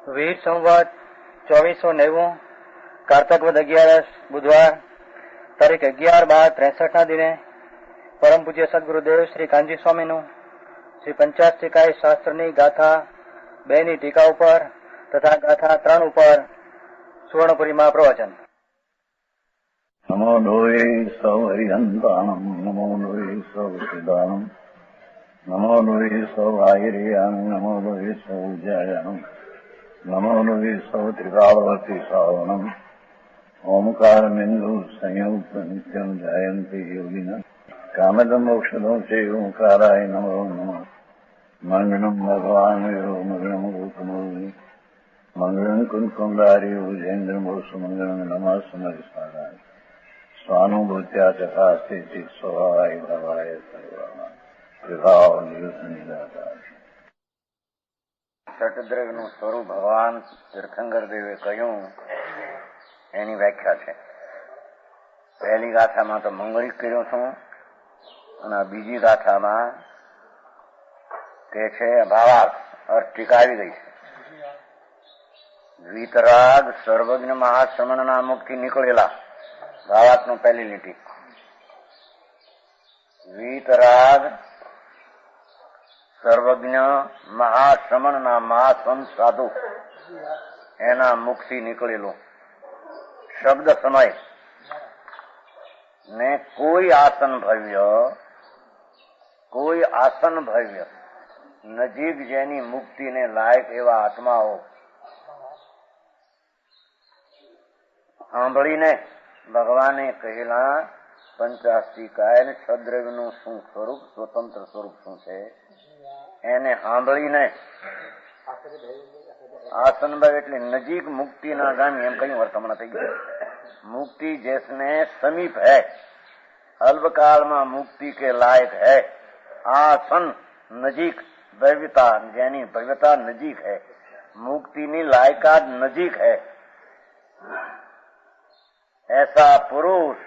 વીર સંવત 2490 કારતક વદ 11 બુધવાર તારીખ 11/12/63 ના દિને પરમ પૂજ્ય સદગુરુદેવ શ્રી કાનજી સ્વામીનું શ્રી 50 ટીકાઈ શાસ્ત્રની ગાથા 2 ની ટીકા ઉપર તથા ગાથા 3 ઉપર સુવર્ણપુરીમાં પ્રવચન. નમો લોહે સૌ હરિહંતાણમ નમો લોહે સૌ સિદ્ધાણમ નમો લોહે સૌ આયર્યામ નમો લોહે સૌ જયામ નમો લોહે સૌ ત્રિકાળવતી શ્રાવણમ ઓમકાર બિંદુ સંયુક્ત નિત્યમ જયંતી યોગિના કામદમ મોક્ષદો છે ઓંકારાય નમો નમઃ મંગળમ ભગવાન મંગળમ ગૌતમોની મંગળમ કુંકુંડારી ઉજેન્દ્ર મોક્ષ મંગળમ નમઃ સમરિસ્મરાય સ્વાનુભૂત્યા ચકાસ્તે સ્વભાવાય ભવાય સર્વમાં વિભાવ નિદાતા. ષટદ્રવ્યનું સ્વરૂપ ભગવાન તીર્થંકર દેવે કહ્યું એની વ્યાખ્યા છે. પહેલી ગાથામાં તો મંગળિક કર્યું છું અને બીજી ગાથામાં તે છે ભાવાર્થ અર્થ ટીકા આવી ગઈ છે. વીતરાગ સર્વજ્ઞ મહાશ્રમણના મુખથી નીકળેલા ભાવાર્થનું પહેલી લીટી. વીતરાગ સર્વજ્ઞ મહાશ્રમણના મહાસંત સાધુ એના મુખથી નીકળેલું શબ્દ સમય ને કોઈ આસન ભવ્ય નજીક જેની મુક્તિને લાયક એવા આત્માઓ સાંભળીને ભગવાને કહેલા પંચાસ્તિકાય ને છદ્રવ્યનું શું સ્વરૂપ, સ્વતંત્ર સ્વરૂપ શું છે એને સાંભળીને આસન ભાવ એટલે નજીક મુક્તિ ના ગામી એમ કયું વર્તમાન થઈ ગયું. મુક્તિ જેસને સમીપ है, अल्पकाल मुक्ति के लायक है. आसन नजीक, भव्यता જેની ભવ્યતા નજીક है, મુક્તિની લાયકાત નજીક है. ऐसा पुरुष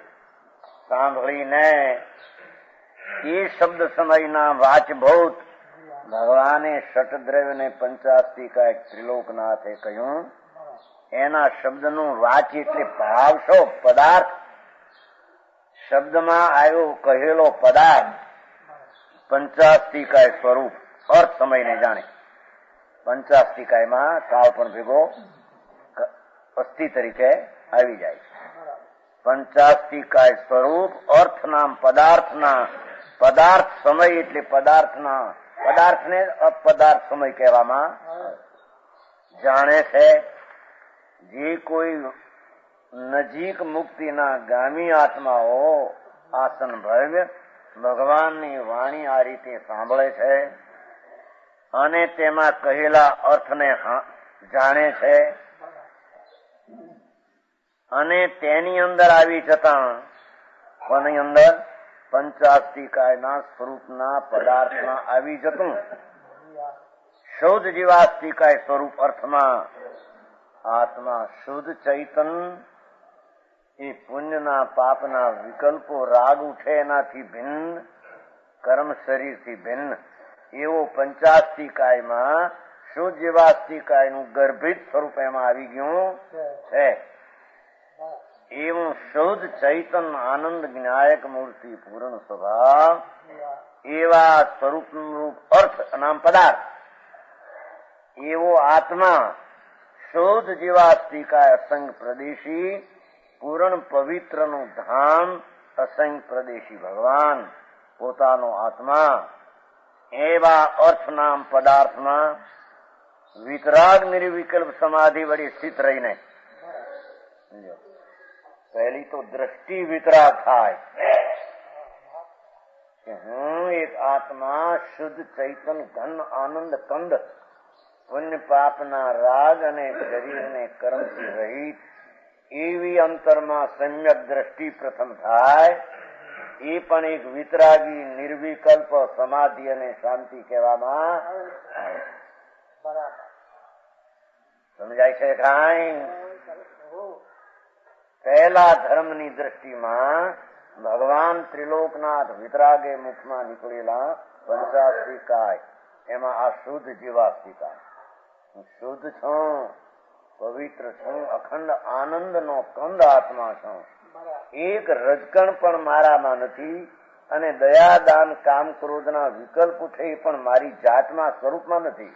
સાંભળીને એ શબ્દ સમયના વાચભૂત ભગવાને ષટદ્રવ્યને પંચાસ્તિકા ત્રિલોકનાથે કહ્યું એના શબ્દનું વાચ એટલે ભાવ શો પદાર્થ. શબ્દમાં આવ્યો કહેલો પદાર્થ પંચાસ્તિકાય સ્વરૂપ અર્થ સમયને જાણે. પંચાસ્તિકાયમાં કાળ પણ ભેગો અસ્થિ તરીકે આવી જાય. પંચાસ્તિકાય સ્વરૂપ અર્થ નામ પદાર્થના પદાર્થ સમય એટલે પદાર્થના પદાર્થને અપદાર્થ સમય કહેવામાં જાણે છે. જે કોઈ નજીક મુક્તિના ગામી આત્માઓ આસન ભવ્ય ભગવાનની વાણી આ રીતે સાંભળે છે અને તેમાં કહેલા અર્થને જાણે છે અને તેની અંદર આવી જતા કોની અંદર પંચાસ્તિકાયના સ્વરૂપના પદાર્થમાં આવી જતું શુદ્ધ જીવાસ્તિકાય સ્વરૂપ અર્થમાં આત્મા શુદ્ધ ચૈતન એ પુણ્યના પાપના વિકલ્પો રાગ ઉઠે એનાથી ભિન્ન, કર્મ શરીરથી ભિન્ન એવો પંચાસ્તિકાયમાં શુદ્ધ જીવાસ્તિકાયનું ગર્ભિત સ્વરૂપ એમાં આવી ગયું છે. એવું શુદ્ધ ચૈતન આનંદ જ્ઞાયક મૂર્તિ પૂર્ણ સ્વભાવ એવા સ્વરૂપનું રૂપ અર્થ નામ પદાર્થ એવો આત્મા શુદ્ધ જીવાસ્તિકાય અસંગ પ્રદેશી પૂર્ણ પવિત્રનું ધામ અસંગ પ્રદેશી ભગવાન પોતાનો આત્મા એવા અર્થ નામ પદાર્થમાં વિતરાગ નિર્વિકલ્પ સમાધિ વળી સ્થિત રહીને પહેલી તો દ્રષ્ટિ વિતરાગ થાય કે હું એક આત્મા શુદ્ધ ચૈતન ઘન આનંદ કંદ પુણ્ય પાપના રાગ અને શરીરને કર્મથી રહિત એવી અંતરમાં સમ્યક દ્રષ્ટિ પ્રથમ થાય. એ પણ એક વિતરાગી નિર્વિકલ્પ સમાધિ અને શાંતિ કહેવામાં સમજાય છે. કાંઈ પહેલા ધર્મની દ્રષ્ટિમાં ભગવાન ત્રિલોકનાથ વિતરાગે મુખમાં નીકળેલા પંચાસ્તિકાય એમાં આ શુદ્ધ જીવાસ્તિકાય હું શુદ્ધ છું, પવિત્ર છું, અખંડ આનંદનો કંદ આત્મા છું. એક રજકણ પણ મારામાં નથી અને દયા, દાન, કામ, ક્રોધના વિકલ્પ ઉઠે પણ મારી જાતમાં, સ્વરૂપમાં નથી.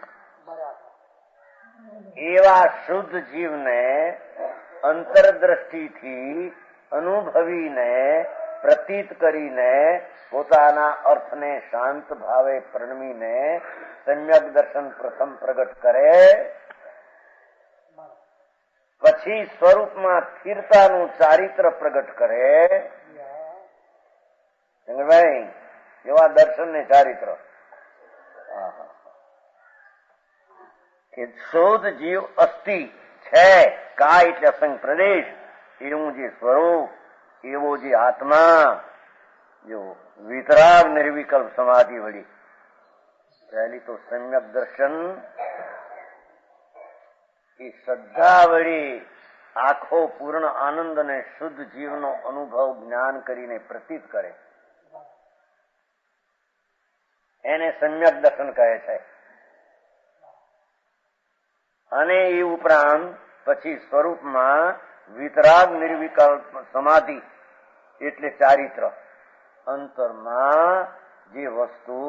એવા શુદ્ધ જીવને અંતરદ્રષ્ટિથી અનુભવીને, પ્રતીત કરીને, પોતાના અર્થને શાંત ભાવે પ્રણમીને સમ્યક દર્શન પ્રથમ પ્રગટ કરે, પછી સ્વરૂપમાં સ્થિરતાનું ચારિત્ર પ્રગટ કરે. ભાઈ એવા દર્શન ને ચારિત્ર કે શોધ જીવ અસ્થિ છે, કાય એટલે અસંગ પ્રદેશ, એવું જે સ્વરૂપ, એવો જે આત્મા, જો વિતરાગ નિર્વિકલ્પ સમાધિ વળી. પહેલી તો સમ્યક દર્શન, એ શ્રદ્ધા વળી આખો પૂર્ણ આનંદ અને શુદ્ધ જીવનો અનુભવ જ્ઞાન કરીને પ્રતીત કરે, એને સમ્યક દર્શન કહે છે. અને એ ઉપરાંત પછી સ્વરૂપમાં વિતરાગ નિર્વિકલ્પ સમાધિ એટલે ચારિત્ર. અંતરમાં જે વસ્તુ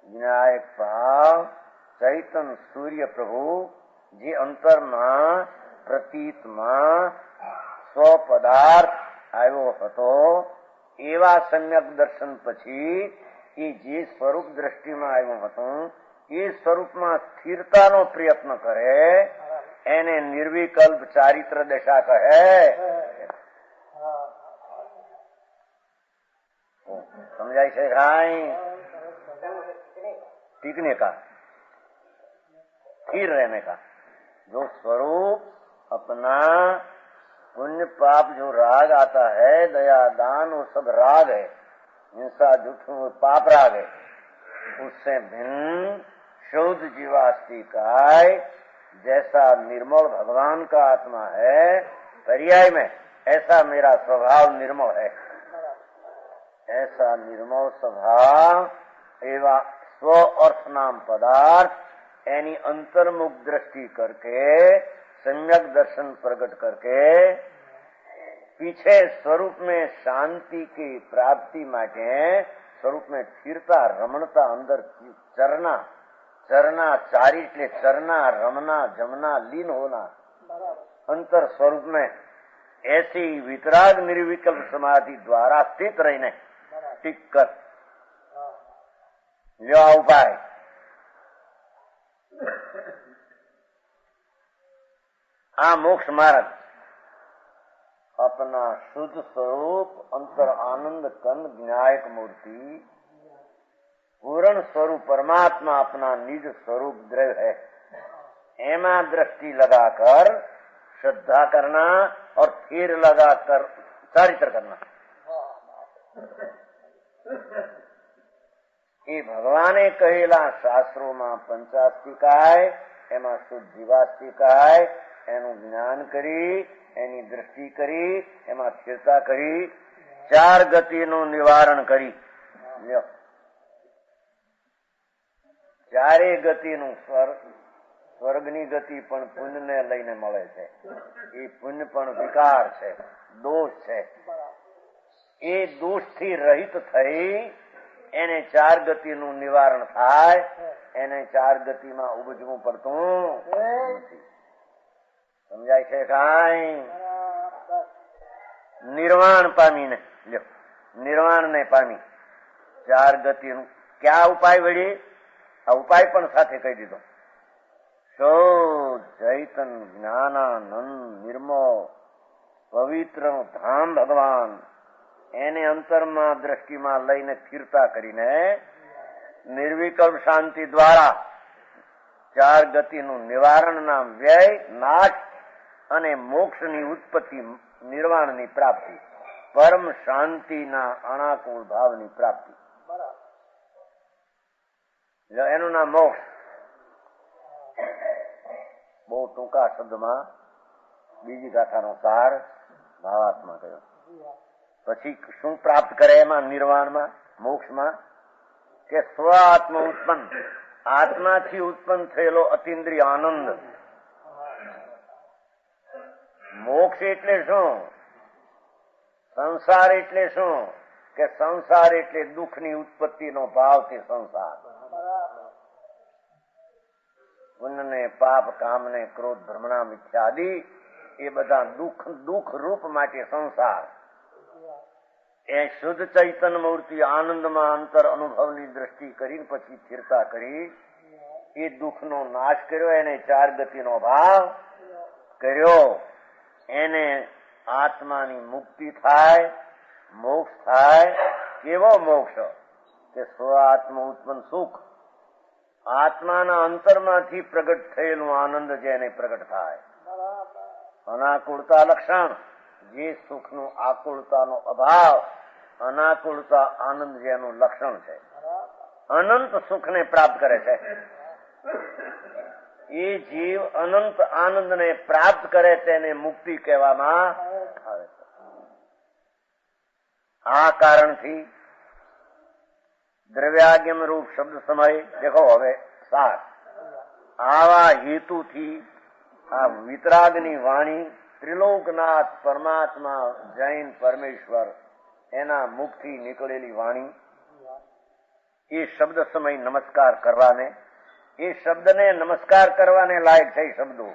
વિનાયક ભાવ ચૈતન સૂર્ય પ્રભુ જે અંતરમાં પ્રતીતમાં સ્વપદાર્થ આવ્યો હતો, એવા સમ્યક દર્શન પછી એ જે સ્વરૂપ દ્રષ્ટિમાં આવ્યું હતું એ સ્વરૂપમાં સ્થિરતાનો પ્રયત્ન કરે, એને નિર્વિકલ્પ ચારિત્ર દશા કહે. समझाई से भाई टिकने का, स्थिर रहने का. जो स्वरूप अपना पुण्य पाप जो राग आता है, दया दान, वो सब राग है. हिंसा झूठ पाप राग है. उससे भिन्न शुद्ध जीवास्ति काय जैसा निर्मल भगवान का आत्मा है, पर्याय में ऐसा मेरा स्वभाव निर्मल है. ऐसा निर्मल स्वभाव एवं स्व अर्थ नाम पदार्थ एनी अंतर्मुख दृष्टि करके सम्यक दर्शन प्रकट करके पीछे स्वरूप में शांति की प्राप्ति माटे स्वरूप में स्थिरता, रमणता, अंदर चरना, चरना चारी એટલે चरना, रमना, जमना, लीन होना अंतर स्वरूप में ऐसी वितराग निर्विकल्प समाधि द्वारा स्थित रहीने टिक कर लो उपाय. आ मोक्ष मार्ग अपना शुद्ध स्वरूप अंतर आनंद कंद ज्ञायक मूर्ति पूर्ण स्वरूप परमात्मा अपना निज स्वरूप द्रव्य है, एमा दृष्टि लगाकर श्रद्धा करना और थीर लगाकर चारित्र करना. એ ભગવાને કહેલા શાસ્ત્રોમાં પંચાસ્તિકાય, એમાં શુદ્ધ જીવાસ્તિકાય, એનું જ્ઞાન કરી, એની દ્રષ્ટિ કરી, એમાં સ્થિરતા કરી, ચાર ગતિનું નિવારણ કરી. ચારે ગતિનું સ્વર્ગની ગતિ પણ પુણ્યને લઈને મળે છે. એ પુણ્ય પણ વિકાર છે, દોષ છે. એ દોષથી રહિત થઈ એને ચાર ગતિનું નિવારણ થાય, એને ચાર ગતિમાં ઉપજવું પડતું નથી. સમજાય છે કાંઈ? નિર્વાણ પામીને લ્યો, નિર્વાણને પામી ચાર ગતિનું ક્યાં ઉપાય વળી? આ ઉપાય પણ સાથે કહી દીધો. શુદ્ધ ચૈતન જ્ઞાનાનંદ નિર્મળ પવિત્ર ધામ ભગવાન, એને અંતરમાં દ્રષ્ટિમાં લઈને સ્થિરતા કરીને નિર્વિકલ્પ શાંતિ દ્વારા ચાર ગતિનું નિવારણ નામ વ્યય, નાશ અને મોક્ષની ઉત્પત્તિ, નિર્વાણની પ્રાપ્તિ, પરમ શાંતિના અનાકૂળ ભાવની પ્રાપ્તિ, એનું નામ મોક્ષ. બહુ ટૂંકા શબ્દમાં બીજી ગાથાનો સાર ભાવાત્મા કહ્યો. પછી શું પ્રાપ્ત કરે એમાં નિર્વાણમાં, મોક્ષમાં? કે સ્વ આત્મ ઉત્પન્ન આત્માથી ઉત્પન્ન થયેલો અતિન્દ્રિય આનંદ. મોક્ષ એટલે શું? સંસાર એટલે શું? કે સંસાર એટલે દુઃખની ઉત્પત્તિનો ભાવથી સંસાર. પુણ્યને પાપ કામને ક્રોધ ભ્રમણા મિથ્યાદિ એ બધા દુઃખ રૂપ માટે સંસાર. એ શુદ્ધ ચૈતન્ય મૂર્તિ આનંદમાં અંતર અનુભવની દ્રષ્ટિ કરીને પછી સ્થિરતા કરી એ દુઃખનો નાશ કર્યો, એને 4 ગતિનો ભાવ કર્યો. એને આત્માની મુક્તિ થાય, મોક્ષ થાય. કેવો મોક્ષ? કે સ્વ આત્મ ઉત્પન્ન સુખ. આત્માના અંતરમાંથી પ્રગટ થયેલું આનંદ જેને પ્રગટ થાય. અનાકુળતા લક્ષણ, જે સુખનું આકુળતાનો અભાવ, અનાકુળતા આનંદ જેનું લક્ષણ છે. અનંત સુખને પ્રાપ્ત કરે છે. એ જીવ અનંત આનંદને પ્રાપ્ત કરે તેને મુક્તિ કહેવામાં આવે છે. આ કારણથી દ્રવ્યાગમ રૂપ શબ્દ સમય દેખો. હવે સાર આવા હેતુથી આ વિતરાગની વાણી ત્રિલોકનાથ પરમાત્મા જૈન પરમેશ્વર એના મુખથી નીકળેલી વાણી, એ શબ્દ સમય નમસ્કાર કરવાને, એ શબ્દને નમસ્કાર કરવાને લાયક છે. શબ્દો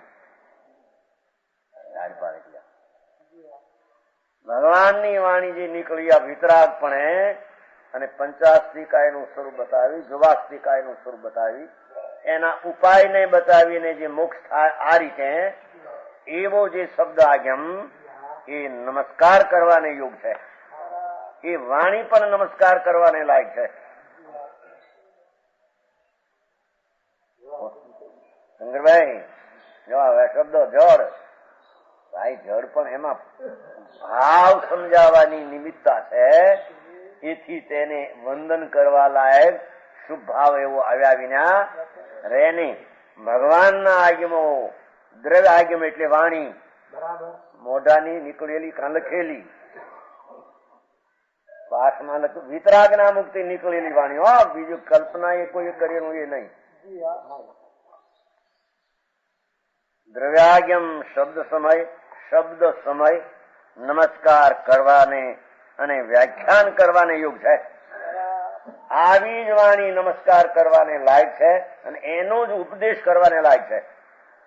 ભગવાનની વાણી જે નીકળી આ વિતરાગપણે અને પંચાસ્તિકાયનું સ્વરૂપ બતાવી, જુવાસ્તિકાયનું સ્વરૂપ બતાવી, એના ઉપાયને બતાવીને જે મોક્ષ થાય આ રીતે એવો જે શબ્દ આગમ એ નમસ્કાર કરવાને યોગ છે. એ વાણી પણ નમસ્કાર કરવાને લાયક છે. શંકરભાઈ જો હવે શબ્દો જડ, ભાઈ જડ પણ એમાં ભાવ સમજાવવાની નિમિત્તા છે. એથી તેને વંદન કરવા લાયક શુભ ભાવ એવો આવ્યા વિના રહે નહીં. ભગવાનના આગમો દ્રવ્ય આગમ એટલે વાણી, મોઢાની નીકળેલી કાં લખેલી, પાઠમાં લખ્યું વિતરાગના મુક્તિ નીકળેલી વાણી. હો, બીજું કલ્પના એ કોઈ કરેલું એ નહીં. દ્રવ્યાગમ શબ્દ સમય નમસ્કાર કરવાને અને વ્યાખ્યાન કરવાને યોગ છે. આવી જ વાણી નમસ્કાર કરવાને લાયક છે અને એનો જ ઉપદેશ કરવાને લાયક છે.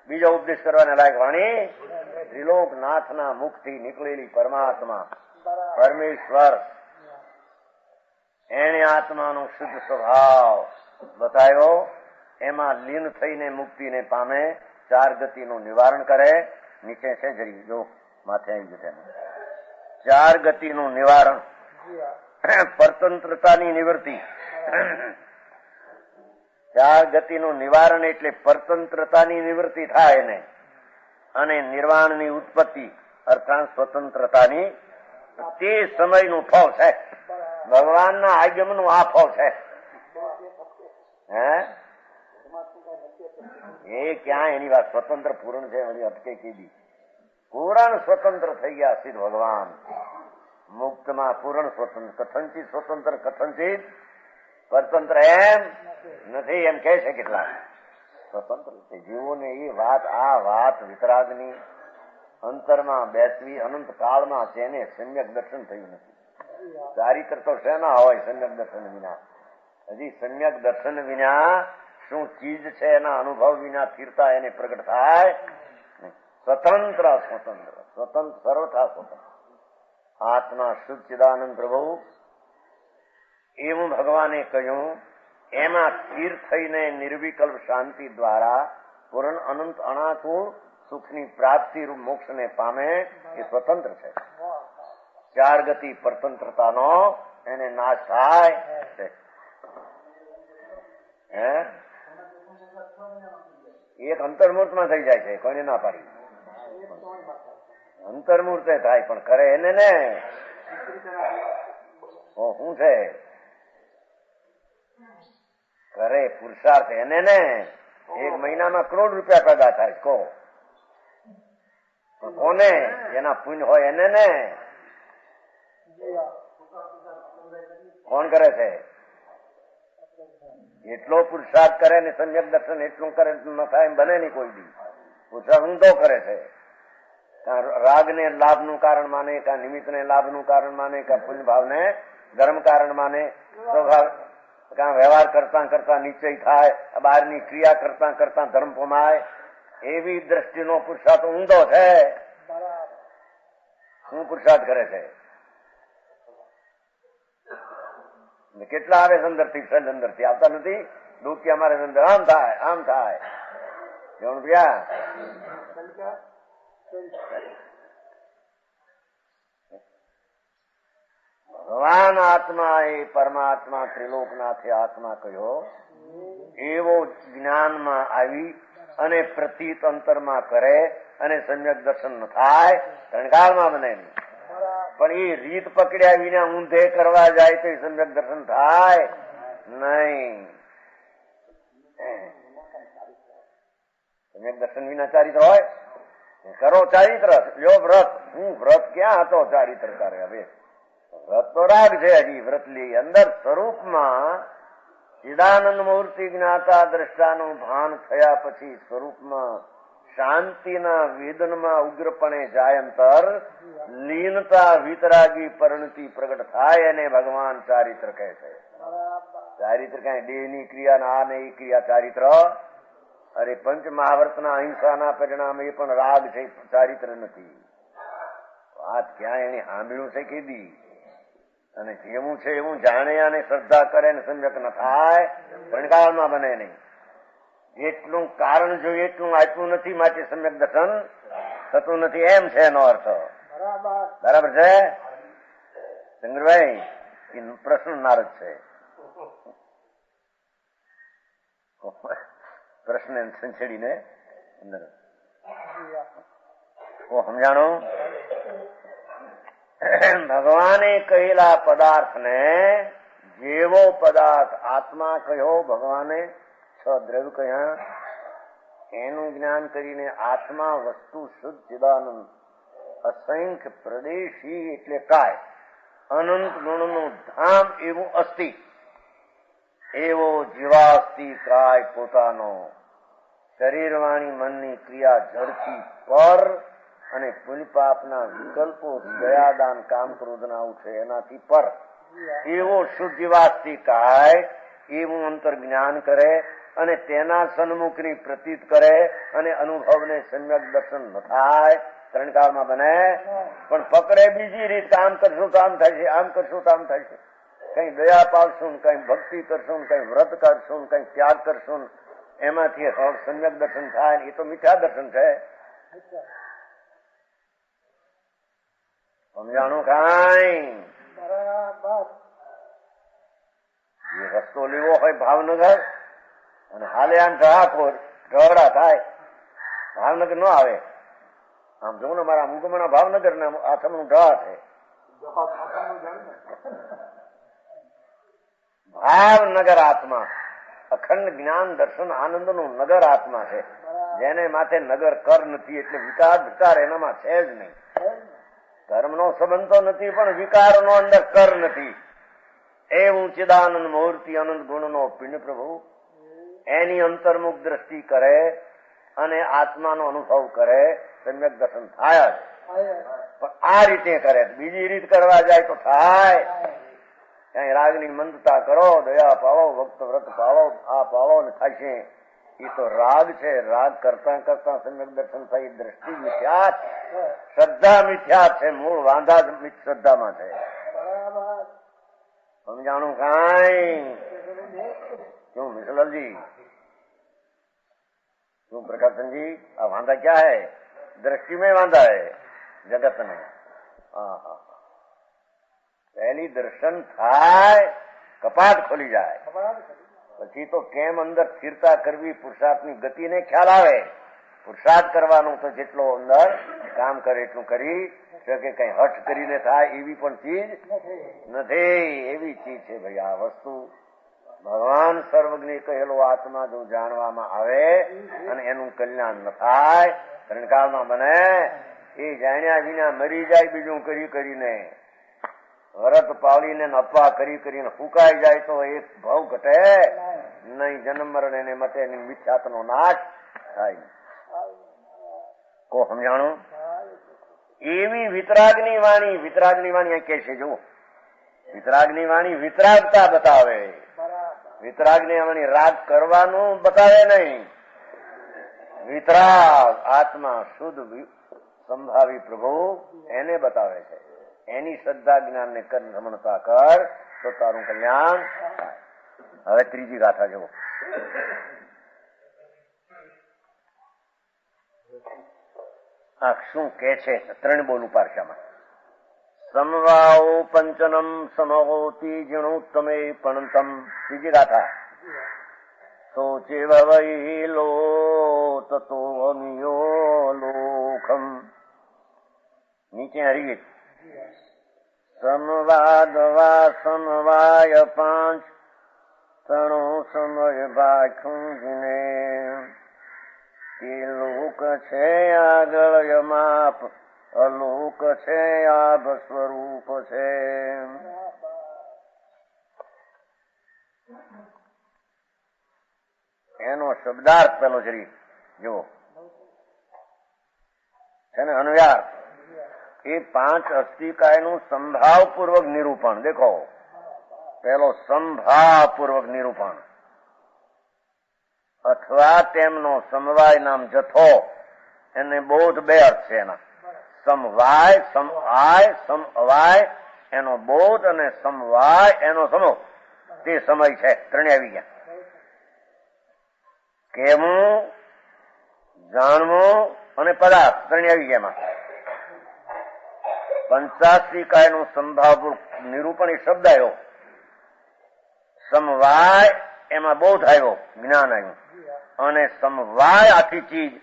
બીજો ઉપદેશ કરવાને લાયક વાણી ત્રિલોકનાથના મુખથી નીકળેલી પરમાત્મા પરમેશ્વર, એને આત્માનો શુદ્ધ સ્વભાવ બતાવ્યો. એમાં લીન થઈને મુક્તિને પામે, 4 ગતિનું નિવારણ કરે. નીચે છે જરી જો માથે આવી જશે. 4 ગતિનું નિવારણ, પરતંત્રતાની નિવૃત્તિ. 4 ગતિનું નિવારણ એટલે પરતંત્રતાની નિવૃત્તિ થાય એને, અને નિર્વાણની ઉત્પત્તિ અર્થાત સ્વતંત્રતાની. તે સમયનું ફળ છે. ભગવાનના આગમનનું આ ફળ છે. એ ક્યાં એની વાત સ્વતંત્ર પૂર્ણ છે, એની અટકે કીધી. પૂર્ણ સ્વતંત્ર થઈ ગયા સિદ્ધ ભગવાન. મુક્તમાં પૂર્ણ સ્વતંત્ર, કથનચિત સ્વતંત્ર, કથનચિત પરતંત્ર એમ નથી, એમ કહે છે કેટલા સ્વતંત્ર છે જીવોને. એ વાત, આ વાત વિતરાગની અંતરમાં બેસવી અનંત કાળમાં તેને સમ્યક દર્શન થયું નથી. ચારિત્ર તો શેના હોય સમ્યક દર્શન વિના? હજી સમ્યક દર્શન વિના શું ચીજ છે એના અનુભવ વિના સ્થિરતા એને પ્રગટ થાય. સ્વતંત્ર સર્વથા સ્વતંત્ર આત્મા શુદ્ધ ચિદાનંદ પ્રભુ એવું ભગવાને કહ્યું. એમાં સ્થિર થઈને નિર્વિકલ્પ શાંતિ દ્વારા પૂર્ણ અનંત અનાકુળ સુખની પ્રાપ્તિ રૂપ મોક્ષને પામે એ સ્વતંત્ર છે. 4 ગતિ પરતંત્રતાનો એને નાશ થાય છે. એક અંતર્મૂર્તમાં થઈ જાય છે, કોઈને ના પાડી. અંતર્મૂર્તે થાય પણ કરે એને ને શું છે, કરે પુરુષાર્થ એને ને. 1 મહિનામાં કરોડ રૂપિયા પેદા થાય. કોને? એના પુણ્ય હોય એને ને. કોણ કરે છે? એટલો પુરુષાર્થ કરે ને સમ્યક દર્શન એટલું કરે ન થાય એમ બને નહીં કોઈ દી. પુરુષાર્થ ઊંધો કરે છે. રાગને લાભનું કારણ માને, કા નિમિત્તને લાભનું કારણ માને, કા પુણ્ય ભાવને ધર્મ કારણ માને, સ્વભાવ કા વ્યવહાર કરતા કરતા નિશ્ચય થાય, બહારની ક્રિયા કરતા કરતા ધર્મ પમાય, એવી દ્રષ્ટિનો પુરુષાર્થ ઊંધો છે. શું પુરુષાર્થ કરે છે? કેટલા આવે અંદરથી, સજ અંદરથી આવતા નથી. દુઃખી અમારે અંદર આમ થાય આમ થાય. ભગવાન આત્મા એ પરમાત્મા ત્રિલોકનાથે આત્મા કહ્યો એવો જ્ઞાનમાં આવી અને પ્રતીત અંતરમાં કરે અને સમ્યક દર્શન ન થાય ત્રણકાળમાં બને નહીં. પણ એ રીત પકડ્યા વિના ઊંધે કરવા જાય તો સમ્યક દર્શન થાય નહીં. સમ્યક દર્શન વિના ચારિત્ર હોય? કરો ચારિત્ર, લ્યો વ્રત. હું વ્રત ક્યાં હતો ચારિત્ર કરે? હવે વ્રત તો રાગ છે. હજી વ્રત લી અંદર સ્વરૂપમાં ચિદાનંદ મૂર્તિ જ્ઞાતા દ્રષ્ટાનું ભાન થયા પછી સ્વરૂપમાં શાંતિના વેદનમાં ઉગ્રપણે જાય અંતર, લીનતા વિતરાગી પરિણતિ પ્રગટ થાય એને ભગવાન ચારિત્ર કહે છે. ચારિત્ર કઈ દેહની ક્રિયા આ ને એ ક્રિયા ચારિત્ર? અરે પંચ મહાવર્તના અહિંસાના પરિણામ એ પણ રાગ છે, ચારિત્ર નથી. વાત ક્યાં એને સાંભળ્યું છે કીધી? અને જેવું છે એવું જાણે અને શ્રદ્ધા કરે ને સમ્યક ન થાય ત્રણકાળમાં બને નહીં. જેટલું કારણ જોઈએ એટલું આપ્યું નથી, માટે સમ્યક દર્શન થતું નથી એમ છે એનો અર્થ. બરાબર છે શંકરભાઈ? એ પ્રશ્ન નારદ છે. પ્રશ્ન સંછેડીને અંદર સમજાણું. ભગવાને કહેલા પદાર્થને જેવો પદાર્થ આત્મા કહ્યો, ભગવાને છ દ્રવ્ય કહ્યા, એનું જ્ઞાન કરીને આત્મા વસ્તુ શુદ્ધ ચિદાનંદ અસંખ્ય પ્રદેશી એટલે કાય અનંત ગુણનું ધામ એવું અસ્તિ, એવો જીવાસ્તિ કાય પોતાનો શરીર વાણી મનની ક્રિયા ઝડપી પર અને પુણ્ય પાપના વિકલ્પો દયાદાન કામ ક્રોધના છે એનાથી પર એવો શુદ્ધ જીવાસ્તિ કાય એવું અંતર જ્ઞાન કરે અને તેના સન્મુખની પ્રતીત કરે અને અનુભવને સમ્યક દર્શન ન થાય ત્રણકાળમાં બને. પણ પકડે બીજી રીત, આમ કરશું તો આમ થાય છે, આમ કરશું તો આમ થાય છે. કઈ દયા પાવશું, કઈ ભક્તિ કરશું, કઈ વ્રત કરશું, કઈ ત્યાગ કરશું, એમાંથી સમ્યક દર્શન થાય. એ તો મિથ્યા દર્શન છે. સમજાણું? કઈ એ રસ્તો લેવો હોય ભાવનગર અને હાલે આમ ઢળા થાય, ભાવનગર ન આવે. આમ જોઉં ને મારા મુકમણા ભાવનગર ના આથમનું ઢળા છે. ભાવનગર આત્મા અખંડ જ્ઞાન દર્શન આનંદ નું નગર આત્મા છે. જેને માથે નગર કર નથી એટલે વિકાર એનામાં છે જ નહીં. ધર્મનો સંબંધ તો નથી પણ વિકારનો અંદર કર નથી. એવું ચિદાનંદ મૂર્તિ અનંત ગુણનો પિંડ પ્રભુ એની અંતર્મુખ દ્રષ્ટિ કરે અને આત્માનો અનુભવ કરે, સમ્યક દર્શન થાય જ. પણ આ રીતે કરે, બીજી રીત કરવા જાય તો થાય. ક્યાંય રાગની મંદતા કરો, દયા પાવો, ભક્ત વ્રત પાવો, આ પાવો ને થાય છે. એ તો રાગ છે. રાગ કરતા કરતા સમ્યક દર્શન થાય. દ્રષ્ટિ મિથ્યા, શ્રદ્ધા મિથ્યા છે. મૂળ વાંધા જ શ્રદ્ધામાં છે. સમજાણું? કઈ क्यों मिसलाल जी, क्यों प्रकाशन जी, આ વાંધા ક્યાં હૈ? દ્રષ્ટિ में વાંધા હૈ જગત में. પહેલી દર્શન થાય કપાટ ખોલી જાય, પછી તો કેમ અંદર સ્થિરતા કરવી, પુરુષાર્થની ગતિને ખ્યાલ આવે. પુરુષાર્થ કરવાનું તો જેટલો અંદર કામ કરે એટલું કરી શકે. કઈ હઠ કરીને થાય એવી પણ ચીજ નથી. એવી ચીજ છે ભાઈ આ વસ્તુ. ભગવાન સર્વજ્ઞ કહેલો આત્મા જો જાણવામાં આવે અને એનું કલ્યાણ ન થાય, ત્રણકાળમાં બને, એ જાણ્યા વિના મરી જાય. બીજું કરી કરીને વ્રત પાળીને અપવા કરી કરીને ફૂંકાઈ જાય તો એક ભાવ ઘટે. નહીં જન્મ મરણ એને મતે મિથ્યાત્વનો નાશ થાય. કો સમજાણું? એવી વિતરાગની વાણી કે છે. જુઓ, વિતરાગની વાણી વિતરાગતા બતાવે. વિતરાગની વાણી રાગ કરવાનું બતાવે નહીં. વિતરાગ આત્મા શુદ્ધ સંભાવી પ્રભુ એને બતાવે છે. એની શ્રદ્ધા જ્ઞાન ને કર રમણતા કર તો તારું કલ્યાણ થાય. હવે ત્રીજી ગાથા જુઓ. આ શું કે છે? ત્રણ બોલું પારશામાં. સમવાઓ પંચનમ સમહોતી જીણોત્તમે પણંતમ. ત્રીજી ગાથા. સોચે વૈ લો તતો અમિયો લોકમ. નીચે હરિગીત. સંવાદ વા સમવાય પાંચ તણો સમય ભાખુંને એ લોક છે આગળ યમાપ અલોક છે આભ સ્વરૂપ છે. એનો શબ્દાર્થ પેલો જરી જુઓ છે ને. અનુયાર એ પાંચ અસ્થિકાયનું સંભાવપૂર્વક નિરૂપણ. દેખો, પેલો સંભાવપૂર્વક નિરૂપણ અથવા તેમનો સમવાય નામ જથ્થો. એને બોધ બે અર્થ છે એના. સમવાય, સમાય, સમવાય એનો બોધ અને સમવાય એનો સમૂહ. તે સમય છે. ત્રણે આવી ગયા. કહેવું, જાણવું અને પદાર્થ ત્રણે આવી ગયા એમાં. પંચાસ્ત્રિકાયનું સંભાવપૂર્વક નિરૂપણ એ શબ્દ આવ્યો. સમવાય એમાં બોધ આવ્યો, જ્ઞાન આવ્યું. અને સમવાય આખી ચીજ,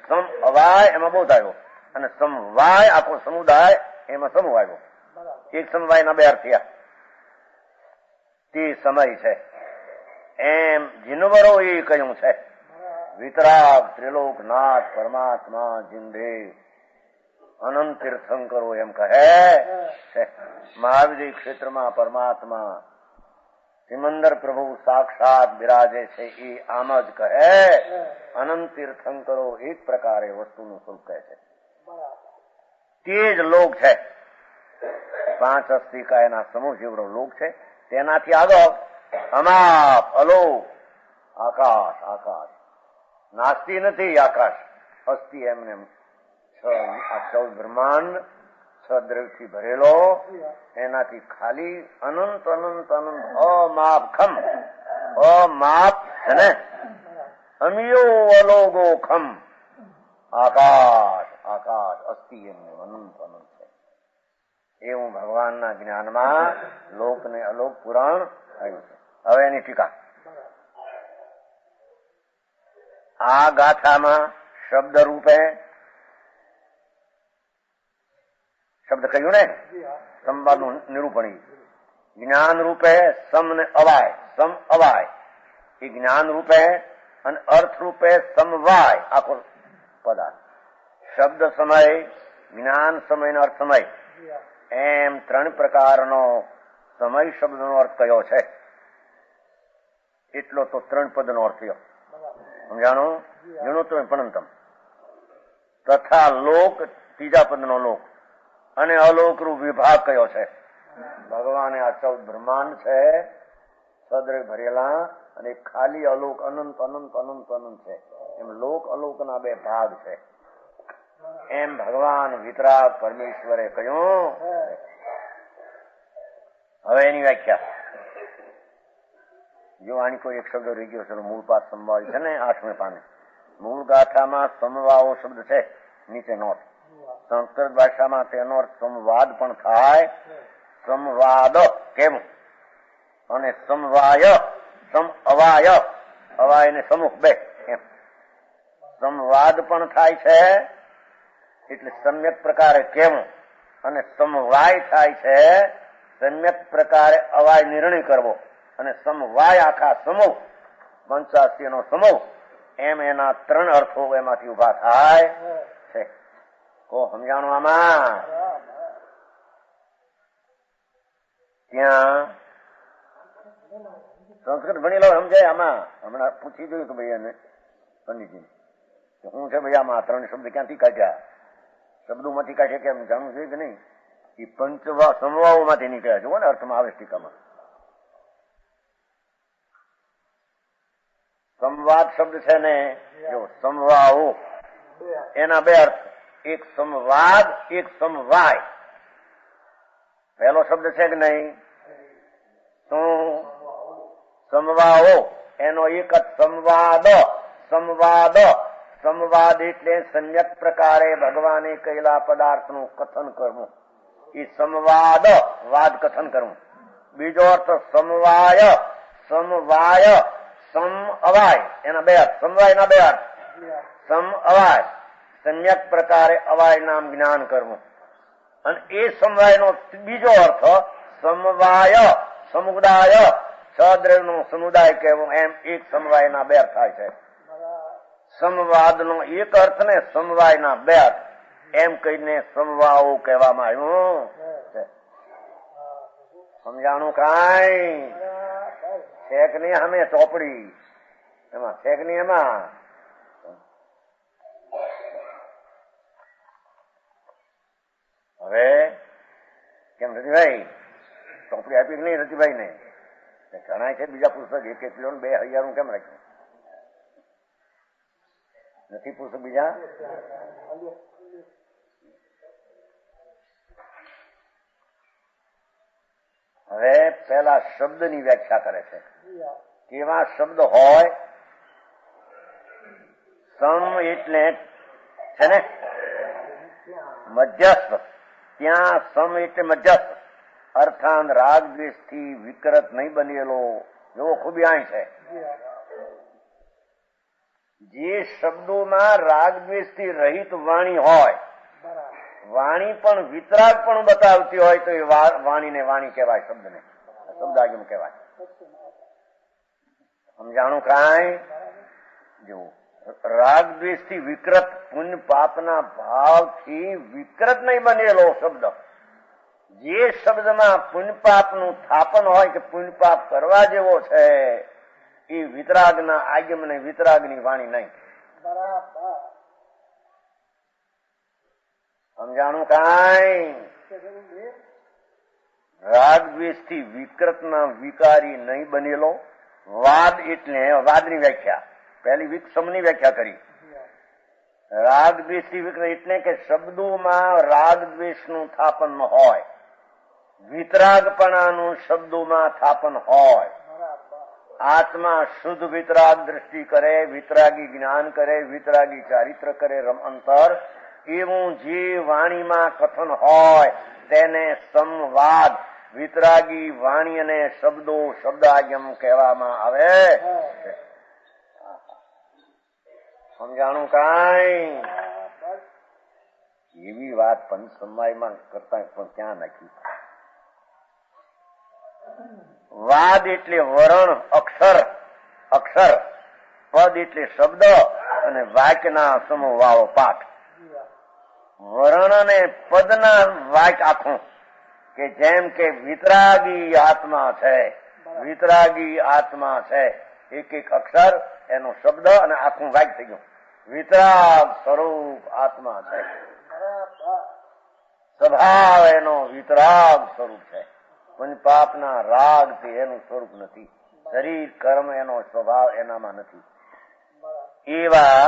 સમવાય એમાં બોધ આવ્યો. અને સમવાય આખો સમુદાય એમાં સમૂહ આવ્યો. એક સમવાયના બે અર્થ થયા. તે સમય છે એમ જીનવરો એ કહ્યું છે. વિતરાગ ત્રિલોકનાથ પરમાત્મા જીંદે અનંત તીર્થંકરો એમ કહે છે. મહાવિદ્ય ક્ષેત્રમાં પરમાત્મા સિમંદર પ્રભુ સાક્ષાત બિરાજે છે. એ આમ જ કહે. અનંત તીર્થંકરો એક પ્રકારે વસ્તુનું સ્વરૂપ કહે છે. તે જ લોક છે. પાંચ અસ્થિકાયના સમૂહ જેવડો લોક છે. તેનાથી આગળ અમાપ અલોક આકાશ. આકાશ નાસ્તી નથી. આકાશ અસ્થિ એમને આ 14 બ્રહ્માંડ 6 દ્રવ્યથી ભરેલો. એનાથી ખાલી અનંત અનંત અનંત અમાપ ખમ. અમાપ છે ને. અમિયો અલોગો ખમ. આકાશ. આકાશ અસ્થિ એમને અનંત અનંત છે. એવું ભગવાનના જ્ઞાનમાં લોક ને અલોક પુરાણ આવ્યું છે. હવે એની ટીકા. આ ગાથામાં શબ્દ રૂપે શબ્દ કહ્યું ને સંવાદનું નિરૂપણ. જ્ઞાન રૂપે સમ ને અવાય. સમ અવાય એ જ્ઞાન રૂપે અને અર્થ રૂપે સમવાય આખો પદાર્થ. શબ્દ સમય, જ્ઞાન સમય અને અર્થ સમય એમ ત્રણ પ્રકારનો સમય શબ્દનો અર્થ કયો છે. એટલો તો ત્રણ પદનો અર્થ થયો. સમજાણું? જણું તો પણંતમ તથા લોક ત્રીજા પદનો લોક અને અલોક રૂપ વિભાગ કયો છે. ભગવાને આ 14 બ્રહ્માંડ છે સદ્રવ્ય ભરેલા અને ખાલી અલોક અનંત અનંત અનંત અનંત છે. એમ લોક અલોકના બે ભાગ છે. એમ ભગવાન વિતરાગ પરમેશ્વરે કહ્યું. હવે એની વ્યાખ્યા જો આની કોઈ એક શબ્દ રહી ગયો છે. મૂળ પાઠ સંભાવી છે ને 8મે પાને. મૂળ ગાથામાં સમવાવો શબ્દ છે. નીચે નોટ. સંસ્કૃત ભાષામાં તેનો અર્થ સંવાદ પણ થાય. સંવાદ કેમ અને સમવાય, સમ અવાય, અવાય ને સમૂહ બે એમ સંવાદ પણ થાય છે. એટલે સમ્યક પ્રકારે કેમ અને સમવાય થાય છે. સમ્યક પ્રકારે અવાય નિર્ણય કરવો અને સમવાય આખા સમૂહ 85 નો સમૂહ એમ એના ત્રણ અર્થો એમાંથી ઉભા થાય છે. કો સમજાણું આમાં? ત્યાં સંસ્કૃત ભણી લો સમજાય. આમાં હમણાં પૂછી જોયું કે ભાઈ એને પંડિતજી શું છે ભાઈ આમાં 3 શબ્દ ક્યાંથી કાઢ્યા, શબ્દોમાંથી કાઢ્યા કેમ જાણવું જોઈએ કે નહીં? એ સમવાઓમાંથી નીકળ્યા જુઓ ને અર્થમાં આવે ટીકામાં. સંવાદ શબ્દ છે ને, જો સમવાઓ એના 2 અર્થ, એક સંવાદ એક સમવાય. પહેલો શબ્દ છે કે નહીં? શું? સમવાઓ એનો એક જ સંવાદ. સંવાદ સંવાદ એટલે સમ્યક પ્રકારે ભગવાને કહેલા પદાર્થનું કથન કરવું. એ સંવાદ વાદ કથન કરવું. બીજો અર્થ સમવાય. સમવાય સમ અવાય એના 2 અર્થ. સમવાયના 2 અર્થ. સમ અવાય સમ્યક પ્રકારે અવાય નામ જ્ઞાન કરવું. અને એ સમવાયનો બીજો અર્થ સમવાય સમુદાય, 6 દ્રવ્યનો સમુદાય કહેવો. એમ એક સમવાયના 2 અર્થ થાય છે. સંવાદનો એક અર્થ ને સમવાયના 2 અર્થ એમ કહીને સમવાઓ કહેવામાં આવ્યું. સમજાણું કાંઈ છે કે નહીં? અમે ચોપડી એમાં છે કે નહીં? એમાં હવે કેમ રતિભાઈ ચોપડી આપી કે નહીં? રતિભાઈ ને ઘણા છે બીજા પુસ્તક 1 કિલો 2000 કેમ રાખ્યું નથી? પુસ્તક બીજા હવે પેલા શબ્દની વ્યાખ્યા કરે છે. કેવા શબ્દ હોય? સમ એટલે છે ને મધ્યસ્થ. ત્યાં સમ એટલે મધ્યસ્થ, અર્થાંત રાગ દ્વેષ થી વિકૃત નહીં બનેલો. જો ખૂબી અહીં છે. જે શબ્દોમાં રાગ દ્વેષ થી રહિત વાણી હોય, વાણી પણ વિતરાગ પણ બતાવતી હોય તો એ વાણીને વાણી કહેવાય. શબ્દને શબ્દાગમ કહેવાય. સમજાણું કાંઈ? જો રાગ દ્વેષ થી વિકૃત, પુણ્ય પાપના ભાવથી વિકૃત નહીં બનેલો શબ્દ. જે શબ્દમાં પુણ્ય પાપનું થાપન હોય કે પુણ્ય પાપ કરવા જેવો છે એ વિતરાગના આગમ ને વિતરાગની વાણી નહીં. સમજાણું કાંઈ? રાગ દ્વેષ થી વિકૃતના વિકારી નહીં બનેલો. વાદ એટલે વાદની વ્યાખ્યા પહેલી સમની વ્યાખ્યા કરી. રાગ દ્વેષ થી વિકૃત એટલે કે શબ્દોમાં રાગ દ્વેષનું થાપન ન હોય, વિતરાગપણાનું શબ્દોમાં થાપન હોય. આત્મા શુદ્ધ વિતરાગ દ્રષ્ટિ કરે, વિતરાગી જ્ઞાન કરે, વિતરાગી ચારિત્ર કરે, અંતર એવું જે વાણીમાં કથન હોય તેને સંવાદ, વિતરાગી વાણી અને શબ્દો શબ્દાગમ કહેવામાં આવે. સમજાણું કાંઈ? એવી વાત પંચસમવાયમાં કરતા પણ ક્યાં નાખી? વાદ એટલે વરણ, અક્ષર, અક્ષર. પદ એટલે શબ્દ અને વાક્યના સમૂહવાળો પાઠ. વરણ અને પદના વાક્ય આખું કે જેમ કે વિતરાગી આત્મા છે, વિતરાગી આત્મા છે. એક એક અક્ષર એનો શબ્દ અને આખું વાક્ય થઈ ગયું. વિતરાગ સ્વરૂપ આત્મા છે. સ્વભાવ એનો વિતરાગ સ્વરૂપ છે. પણ પાપના રાગ થી એનું સ્વરૂપ નથી. શરીર કર્મ એનો સ્વભાવ એનામાં નથી. એવા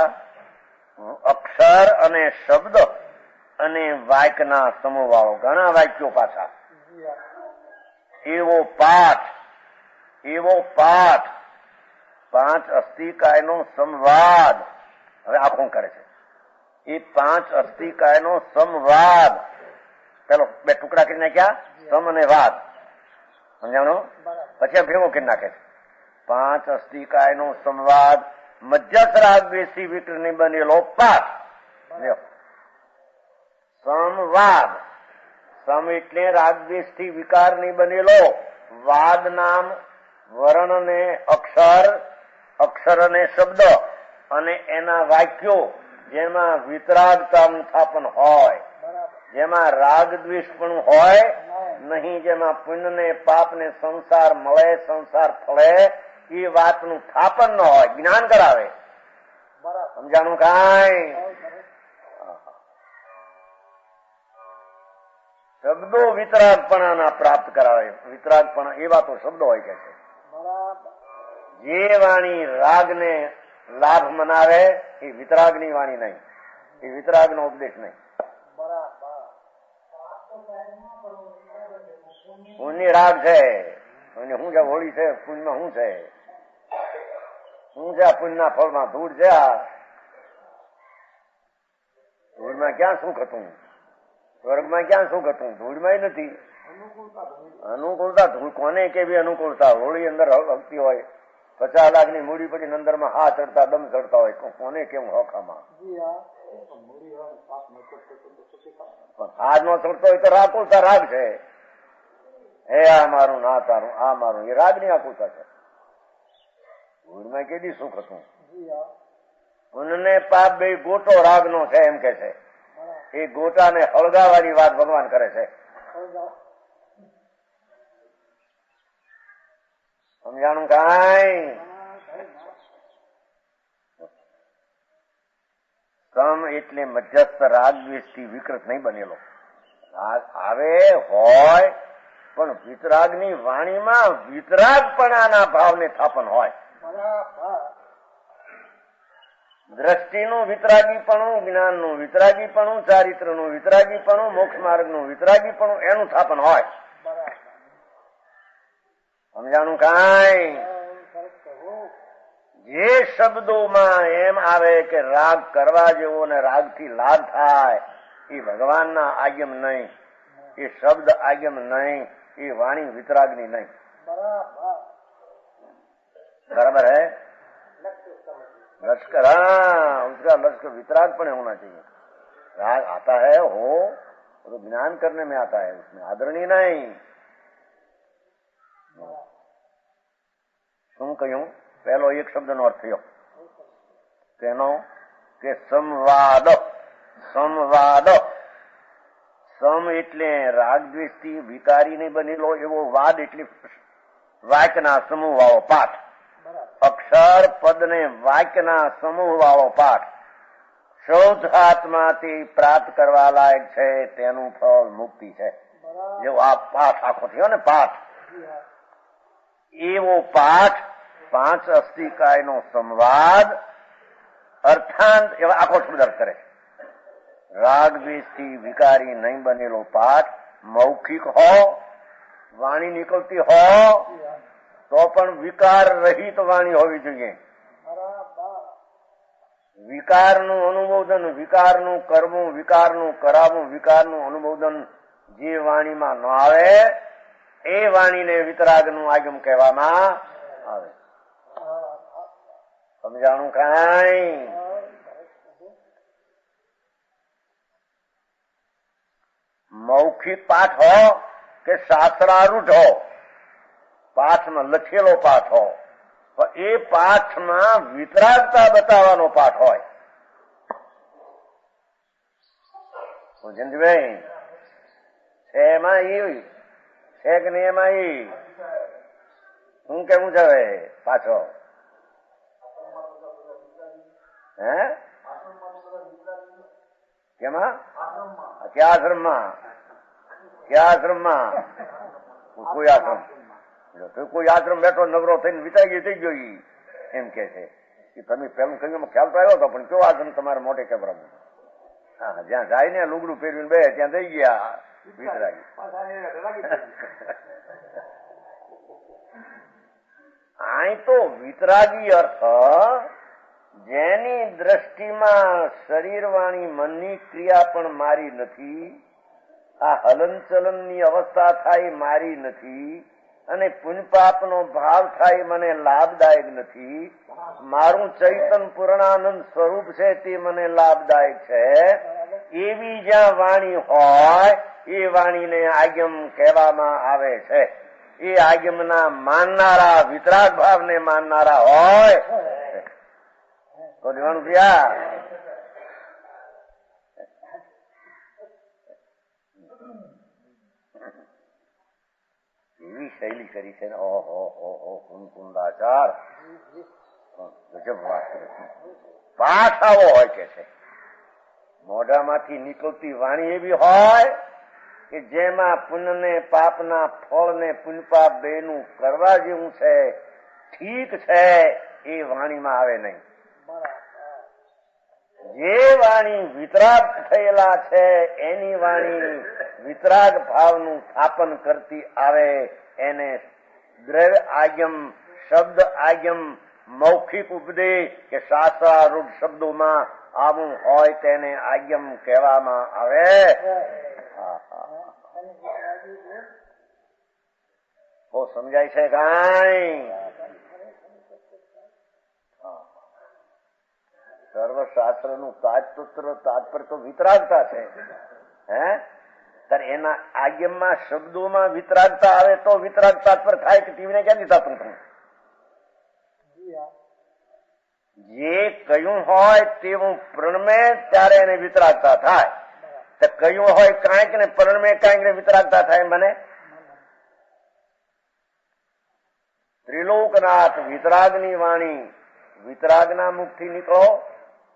અક્ષર અને શબ્દ અને વાક્યના સમૂહ વાળો ઘણા વાક્યો પાછા. એવો પાઠ 5 અસ્થિકાયનો સંવાદ હવે આખું કરે છે. એ 5 અસ્થિકાયનો સંવાદ પેલો 2 ટુકડા કરી નાખ્યા, સમ અને વાદ. સમજાણું? પછી આ ભેગો કરી નાખે છે. 5 અસ્થિકાયનો સંવાદ, મધ્યસ્થ રાગ દ્વેષી વિકૃતિ બનેલો પાઠ. સંવાદ, સમ એટલે રાગ દ્વેષ થી વિકાર નહીં બનેલો. વાદ નામ વર્ણ ને અક્ષર, અક્ષર અને શબ્દ અને એના વાક્યો જેમાં વિતરાગતાનું થાપન હોય, જેમાં રાગ દ્વેષ પણ હોય નહીં જેમાં પુણ્ય ને પાપ ને સંસાર મળે, સંસાર ફળે, એ વાતનું થાપન ન હોય, જ્ઞાન કરાવે. સમજાણું કાંઈ? શબ્દો વિતરાગપણાના પ્રાપ્ત કરાવે. વિતરાગપણા એવા તો શબ્દો હોય કે છે જે વાણી રાગને લાભ મનાવે એ વિતરાગની વાણી નહીં, એ વિતરાગનો ઉપદેશ નહીં. પુણ્ય રાગ છે, શું છે? હોળી છે. પુણ્યમાં શું છે? શું છે? આ પુણ્યના ફળમાં ધૂળ છે. આ ધૂળમાં ક્યાં સુખ હતું? સ્વર્ગમાં ક્યાં સુખ હતું? ધૂળમાં નથી. અનુકૂળતા ધૂળ કોને કેવી અનુકૂળતા? હોળી અંદર હકતી હોય, 50 લાખની મૂડી પડી અંદરમાં હા ચડતા દમ ચડતા હોય, કોને કેમ હોખામાં હાથ નો ચડતો હોય તો રાકુલતા રાગ છે. હે આ મારું ના તારું, આ મારું, એ રાગની આકુલતા છે. ધૂળમાં કેદી સુખ હતું? પુણ્ય પાપ બે ગોટો રાગનો છે એમ કે છે. એ ગોટાને હળગાવાની વાત ભગવાન કરે છે. સમજાણું કાંઈ? સમ એટલે મધ્યસ્થ રાગ દ્વેષથી વિકૃત નહીં બનેલો. રાગ આવે હોય પણ વિતરાગની વાણીમાં વિતરાગપણાના ભાવને થાપન હોય. દ્રષ્ટિનું વિતરાગીપણું, જ્ઞાનનું વિતરાગીપણું, ચારિત્રનું વિતરાગીપણું, મોક્ષ માર્ગનું વિતરાગીપણું, એનું થાપન હોય. સમજાણું કાંઈ? જે શબ્દોમાં એમ આવે કે રાગ કરવા જેવો ને રાગથી લાભ થાય, એ ભગવાનના આજ્ઞમ નહીં, એ શબ્દ આજ્ઞમ નહીં, એ વાણી વિતરાગની નહીં. बराबर है? लश्कर, हाँ, उसका लश्कर वितराग पण होना चाहिए. राग आता है हो तो ज्ञान करने में आता है, उसमें आदरणीय नहीं. શું કહ્યું? પહેલો એક શબ્દનો અર્થ થયો તેનો કે સંવાદ. સંવાદ, સમ એટલે રાગદ્વેષથી વિકારી નહીં બનેલો એવો વાદ, એટલે વાક્યના સમૂહ વાળો પાઠ. અક્ષર પદ ને વાક્યના સમૂહ વાળો પાઠ શુદ્ધ આત્માથી પ્રાપ્ત કરવા લાયક છે, તેનું ફળ મુક્તિ છે. જેવો આ પાઠ આખો થયો ને પાઠ, એવો પાઠ 5 અસ્થિકાયનો સંવાદ અર્થાંત એવા આખો શબ્દ કરે. રાગ દ્વેષથી વિકારી નહીં બનેલો પાઠ મૌખિક હો, વાણી નીકળતી હો તો પણ વિકાર રહિત વાણી હોવી જોઈએ. વિકારનું અનુમોદન, વિકારનું કરવું, વિકારનું કરાવવું, વિકારનું અનુમોદન જે વાણીમાં ન આવે એ વાણીને વિતરાગનું આગમ કહેવામાં આવે. સમજાણું કાંઈ? મૌખિક પાઠ હો કે શાસ્ત્રારૂઢ હો, પાઠમાં લખેલો પાઠ હો, પણ એ પાઠમાં વિતરાગતા બતાવવાનો પાઠ હોય. જયંતિભાઈ છે એમાં એ છે કે નહીં? એમાં એ શું કેવું છે હવે પાછો? હે કેમાં? ક્યાં આશ્રમમાં? ક્યાં આશ્રમમાં? કોઈ આશ્રમ, કોઈ આશ્રમ બેઠો નવરો થઈને વિતાઈ થઈ ગયો એમ કે છે કે તમે પેલું કહ્યું ખ્યાલ તો આવ્યો હતો, પણ કયો આશ્રમ તમારે મોટે કેબરામાં? હા, જ્યાં જાય ને લુગડું પહેરવીને બે ત્યાં થઈ ગયા વિતરાગી. અહીં તો વિતરાગી અર્થ જેની દ્રષ્ટિમાં શરીર વાણી મનની ક્રિયા પણ મારી નથી, આ હલન ચલનની અવસ્થા થાય મારી નથી, અને પુણ્યપાપનો ભાવ થાય મને લાભદાયક નથી, મારું ચૈતન પૂર્ણાનંદ સ્વરૂપ છે તે મને લાભદાયક છે, એવી જ્યાં વાણી હોય એ વાણીને આગમ કહેવામાં આવે છે. એ આગમના માનનારા, વિતરાગ ભાવને માનનારા હોય તો દેવાનું થયા. શૈલી કરી છે ને ઓહો કુંકુંદાચાર ગજબ વાત કરે છે. પાઠ આવો હોય કે છે મોઢામાંથી નીકળતી વાણી એવી હોય કે જેમાં પુણ્યને પાપના ફળને પુણ્યપાપ બેનું કરવા જેવું છે ઠીક છે એ વાણીમાં આવે નહીં. જે વાણી વિતરાગ થયેલા છે એની વાણી વિતરાગ ભાવનું સ્થાપન કરતી આવે એને દ્રવ્ય આગમ, શબ્દ આગમ, મૌખિક ઉપદેશ કે શાસ્ત્રારૂઢ શબ્દોમાં આવું હોય તેને આગમ કહેવામાં આવે. સમજાય છે કાંઈ? સર્વશાસ્ત્ર નું તાત્પર્ય તો વિતરાગતા છે. હે ત્યારે એના આગમમાં શબ્દોમાં વિતરાગતા આવે તો વિતરાગ તાત્પર્ય થાય કે ટીવીને ક્યાંથી થતું હતું? જે કયું હોય તેવું પ્રણમે ત્યારે એને વિતરાગતા થાય. તો કયું હોય કાંઈક ને પ્રણમે કાંઈક ને વિતરાગતા થાય. મને ત્રિલોકનાથ વિતરાગની વાણી વિતરાગના મુખથી નીકળો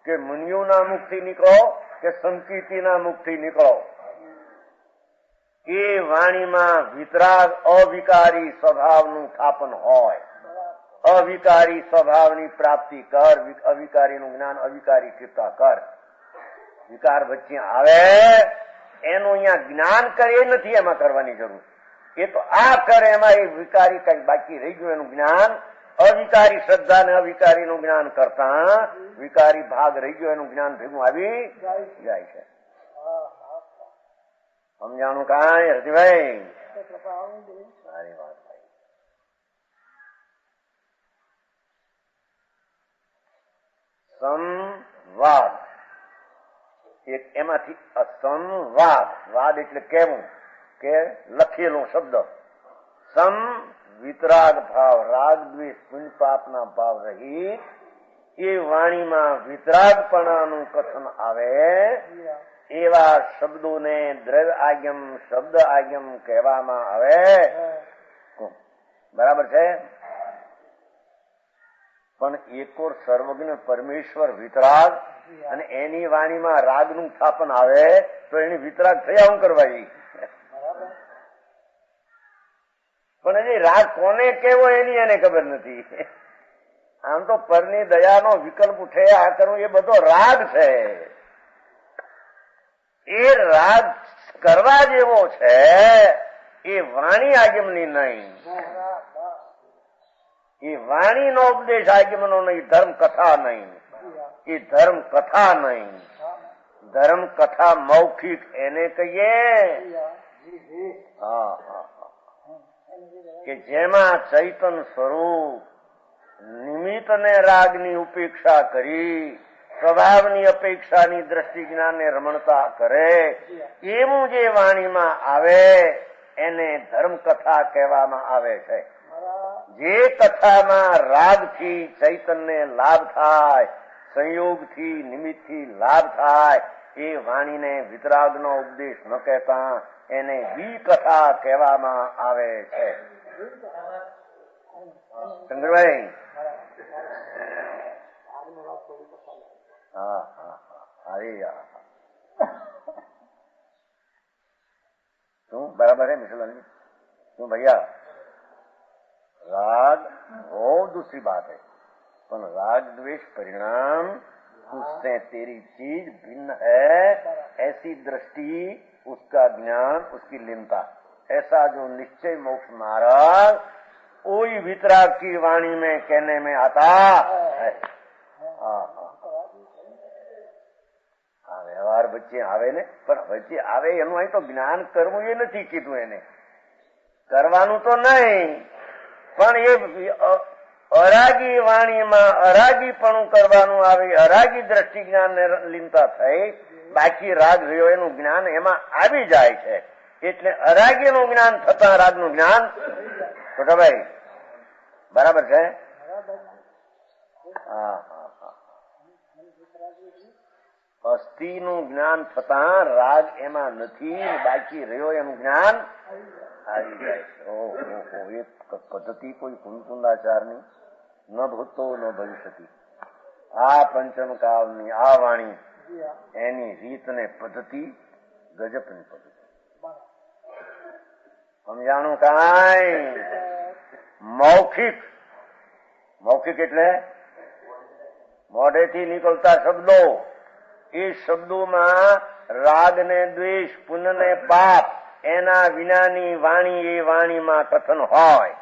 કે મુનિઓના મુખથી નીકળો કે સંકીર્તિના મુખથી નીકળો એ વાણીમાં વિતરાગ અવિકારી સ્વભાવનું સ્થાપન હોય. અવિકારી સ્વભાવની પ્રાપ્તિ કર. અવિકારીનું જ્ઞાન અવિકારી ચિત્તા કર. વિકાર વચ્ચે આવે એનું અહીંયા જ્ઞાન કરે એ નથી એમાં કરવાની જરૂર. એ તો આ કરે એમાં એ વિકારી કઈ બાકી રહી ગયું એનું જ્ઞાન. અવિકારી શ્રદ્ધા ને અવિકારીનું જ્ઞાન કરતા વિકારી ભાગ રહી ગયો એનું જ્ઞાન ભેગું આવી જાય છે. સમજાણું કાંઈ હરજીભાઈ? સારી વાત ભાઈ. સંવાદ એક એમાંથી સંવાદ. વાદ એટલે કેવું કે લખેલો શબ્દ. સમ વિતરાગ ભાવ, રાગ દ્વેષ પુણ્ય પાપના ભાવ રહિત એ વાણીમાં વિતરાગપણાનું કથન આવે એવા શબ્દોને દ્રવ્ય આગમ, શબ્દ આગમ કહેવામાં આવે. બરાબર છે? પણ એકોર સર્વજ્ઞ પરમેશ્વર વિતરાગ અને એની વાણીમાં રાગનું સ્થાપન આવે તો એની વિતરાગ થયા હું કરવા? પણ હજી રાગ કોને કેવો એની એને ખબર નથી. આમ તો પરની દયાનો વિકલ્પ ઉઠે આ કરવું એ બધો રાગ છે. એ રાગ કરવા જેવો છે એ વાણી આગમની નહીં. એ વાણીનો ઉપદેશ આગમનો નહીં. ધર્મ કથા નહીં. એ ધર્મ કથા નહીં. ધર્મ કથા મૌખિક એને કહીએ. હા હા કે જેમાં ચૈતન સ્વરૂપ નિમિત્ત ને રાગની ઉપેક્ષા કરી સ્વભાવની અપેક્ષાની દ્રષ્ટિ જ્ઞાનને રમણતા કરે એવું જે વાણીમાં આવે એને ધર્મ કથા કહેવામાં આવે છે. જે કથામાં રાગથી ચૈતનને લાભ થાય, સંયોગથી નિમિત્તથી લાભ થાય એ વાણીને વિતરાગનો ઉપદેશ ન કહેતા એને વિકથા કહેવામાં આવે છે. શંકરભાઈ હા હા શું બરાબર है मिश्रलाल क्यों भैया? राग वो दूसरी बात है पर राग द्वेष परिणाम उससे तेरी चीज भिन्न है ऐसी दृष्टि उसका ज्ञान उसकी लीनता ऐसा जो निश्चय मोक्ष मार्ग कोई वितराग की वाणी में कहने में आता है. આ વ્યવહાર વચ્ચે આવે ને પણ વચ્ચે આવે એનું અહીં તો જ્ઞાન કરવું એ નથી કીધું. એને કરવાનું તો નહીં પણ એ અરાગી વાણીમાં અરાગીપણું કરવાનું આવે. અરાગી દ્રષ્ટિ જ્ઞાન ને લીનતા થઈ બાકી રાગ રહ્યો એનું જ્ઞાન એમાં આવી જાય છે. એટલે અરાગીનું જ્ઞાન થતા રાગનું જ્ઞાન છોટાભાઈ બરાબર છે? હા હા હા અસ્થિનું જ્ઞાન થતા રાગ એમાં નથી, બાકી રહ્યો એનું જ્ઞાન આવી જાય છે. ઓહો, એક પદ્ધતિ કોઈ કુંકુંદાચારની ન ભૂતો ન ભવિષ્યતી. આ પંચમ કાળની આ વાણી એની રીત ને પદ્ધતિ ગજબની પદ્ધતિ. સમજાણું કાંઈ? મૌખિક, મૌખિક એટલે મોઢેથી નીકળતા શબ્દો, એ શબ્દોમાં રાગ ને દ્વેષ, પુણ્ય ને પાપ એના વિનાની વાણી એ વાણીમાં કથન હોય.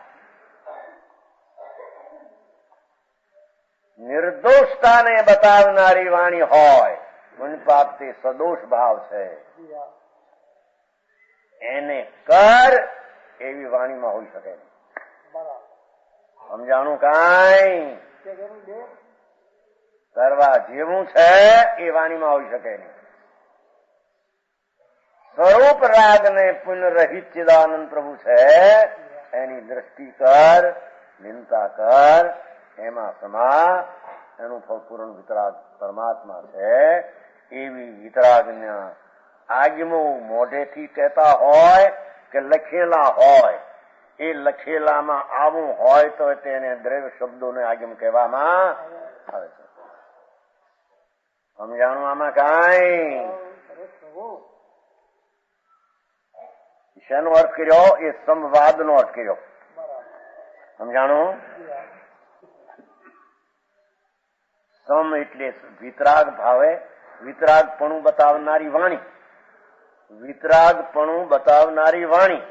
નિર્દોષતાને બતાવનારી વાણી હોય. પુણ્ય પાપ તે સદોષ ભાવ છે, એને કર એવી વાણીમાં હોઈ શકે નહીં. સમજાણું કાંઈ? કરવા જેવું છે એ વાણીમાં હોઈ શકે નહીં. સ્વરૂપ રાગ ને પુનઃરહિત ચિદાનંદ પ્રભુ છે, એની દ્રષ્ટિ કર, ચિંતા કર, એમાં સમા, એનું પૂર્ણ વિતરાગ પરમાત્મા છે. એવી વિતરાગના આગમો મોઢેથી કહેતા હોય કે લખેલા હોય, એ લખેલામાં આવું હોય તો તેને દ્રવ્ય શબ્દોને આગમ કહેવામાં આવે છે. સમજાણું આમાં કાંઈ? શેનો અર્થ કર્યો? એ સંવાદનો અર્થ કર્યો. સમજાણું? સમ એટલે વિતરાગ ભાવે, વિતરાગપણું બતાવનારી વાણી, વિતરાગપણું બતાવનારી વાણી.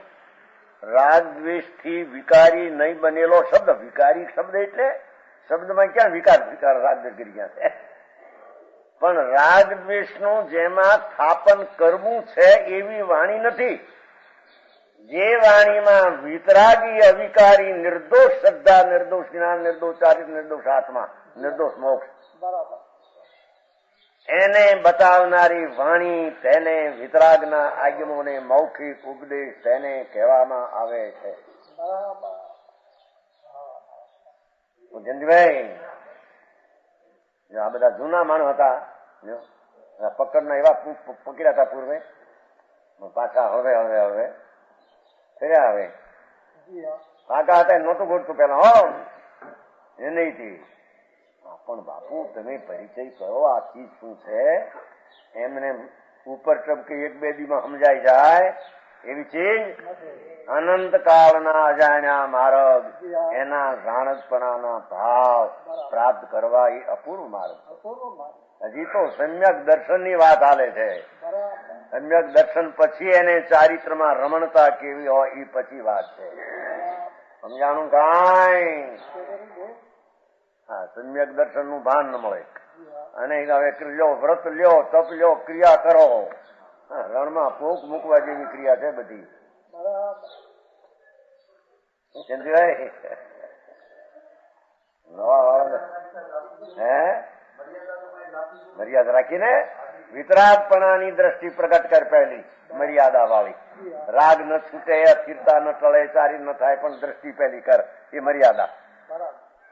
રાગ દ્વેષથી વિકારી નહીં બનેલો શબ્દ. વિકારી શબ્દ એટલે શબ્દમાં ક્યાં વિકાર? વિકાર રાગ દ્વેષ કરી ગયા છે. પણ રાગ દ્વેષનું જેમાં સ્થાપન કરવું છે એવી વાણી નથી. જે વાણીમાં વિતરાગી, અવિકારી, નિર્દોષ શ્રદ્ધા, નિર્દોષ જ્ઞાન, નિર્દોષ ચારિત્ર, નિર્દોષ આત્મા, નિર્દોષ મોક્ષ, એને બતાવનારી વાણી, તેને વિતરાગના આગમોને મૌખિક ઉપદેશ તેને કહેવામાં આવે છે. જયંતિભાઈ, આ બધા જૂના માણસ હતા, પકડના એવા પકડ્યા હતા પૂર્વે, પાછા હવે હવે હવે ફર્યા. હવે કાકા હતા નહોતું ગોઠતું પેલા, હો એ નહીં. પણ બાપુ તમે પરિચય કરો, આ ચીજ શું છે એમને ઉપર ટપકે એક બે દીમાં સમજાઈ જાય એવી ચીજ અનંત કાળના અજાણ્યા માર્ગ, એના જાણતપણાના ભાવ પ્રાપ્ત કરવા એ અપૂર્વ માર્ગ. હજી તો સમ્યક દર્શનની વાત હાલે છે. સમ્યક દર્શન પછી એને ચારિત્રમાં રમણતા કેવી હોય એ પછી વાત છે. સમજાણું કાંઈ? હા, સમ્યક દર્શન નું ભાન ન મળે. અને હવે લ્યો, વ્રત લ્યો, તપ લ્યો, ક્રિયા કરો. રણમાં ફૂંક મૂકવા જેવી ક્રિયા છે બધી. હે મર્યાદા રાખીને વિતરાગપણાની દ્રષ્ટિ પ્રગટ કર. પહેલી મર્યાદા વાળી. રાગ ન છૂટે, અસ્થિરતા ન ટળે, ચારી ન થાય, પણ દ્રષ્ટિ પહેલી કર, એ મર્યાદા.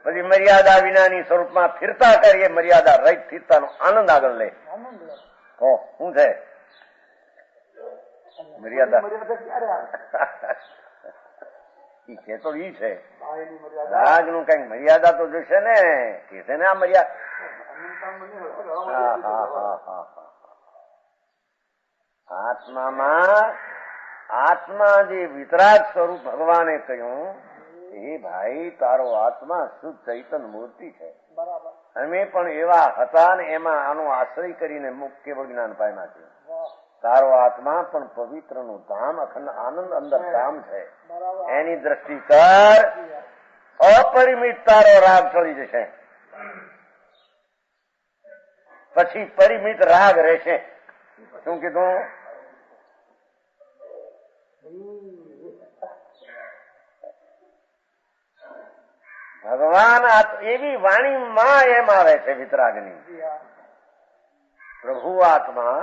પછી મર્યાદા વિનાની સ્વરૂપમાં ફિરતા કરીએ, મર્યાદા રહિત સ્થિરતાનો આનંદ આગળ લે. શું છે મર્યાદા? ઈ છે તો ઈ છે રાગ નું કઈક મર્યાદા તો જોશે ને, કે છે ને આ મર્યાદા. આત્મામાં આત્મા જે વિતરાગ સ્વરૂપ ભગવાને કહ્યું, એ ભાઈ તારો આત્મા શુદ્ધ ચૈતન મૂર્તિ છે. અમે પણ એવા હતા ને એમાં આનો આશ્રય કરીને મુક્ત જ્ઞાન પામ્યા છે. તારો આત્મા પણ પવિત્ર નું ધામ, અખંડ આનંદ અંદર ધામ છે. એની દ્રષ્ટિ કર, અપરિમિત તારો રાગ ચડી જશે. પછી પરિમિત રાગ રહેશે. શું કીધું? ભગવાન એવી વાણીમાં એમ આવે છે વિતરાગની. પ્રભુ આત્મા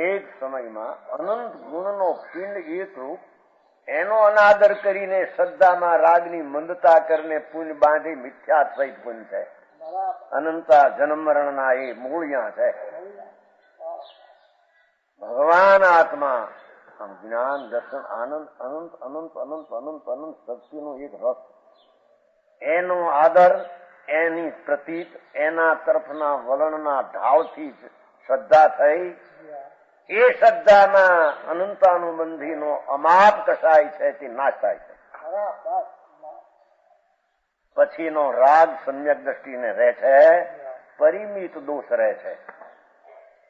એક સમયમાં અનંત ગુણનો પિંડ એક રૂપ, એનો અનાદર કરીને શ્રદ્ધામાં રાગની મંદતા કરીને પુણ્ય બાંધી મિથ્યા સહિત પુણ્ય છે. અનંતા જન્મ મરણના એ મૂળિયા છે. ભગવાન આત્મા આમ જ્ઞાન દર્શન આનંદ અનંત અનંત અનંત અનંત અનંત શક્તિનો એક રસ, એનો આદર, એની પ્રતીત, એના તરફના વલણના ઢાવથી શ્રદ્ધા થઈ. એ શ્રદ્ધાના અનંતાનુબંધીનો અમાપ કસાય છે તે નાશ થાય છે. પછીનો રાગ સમ્યક દ્રષ્ટિને રહે છે, પરિમિત દોષ રહે છે.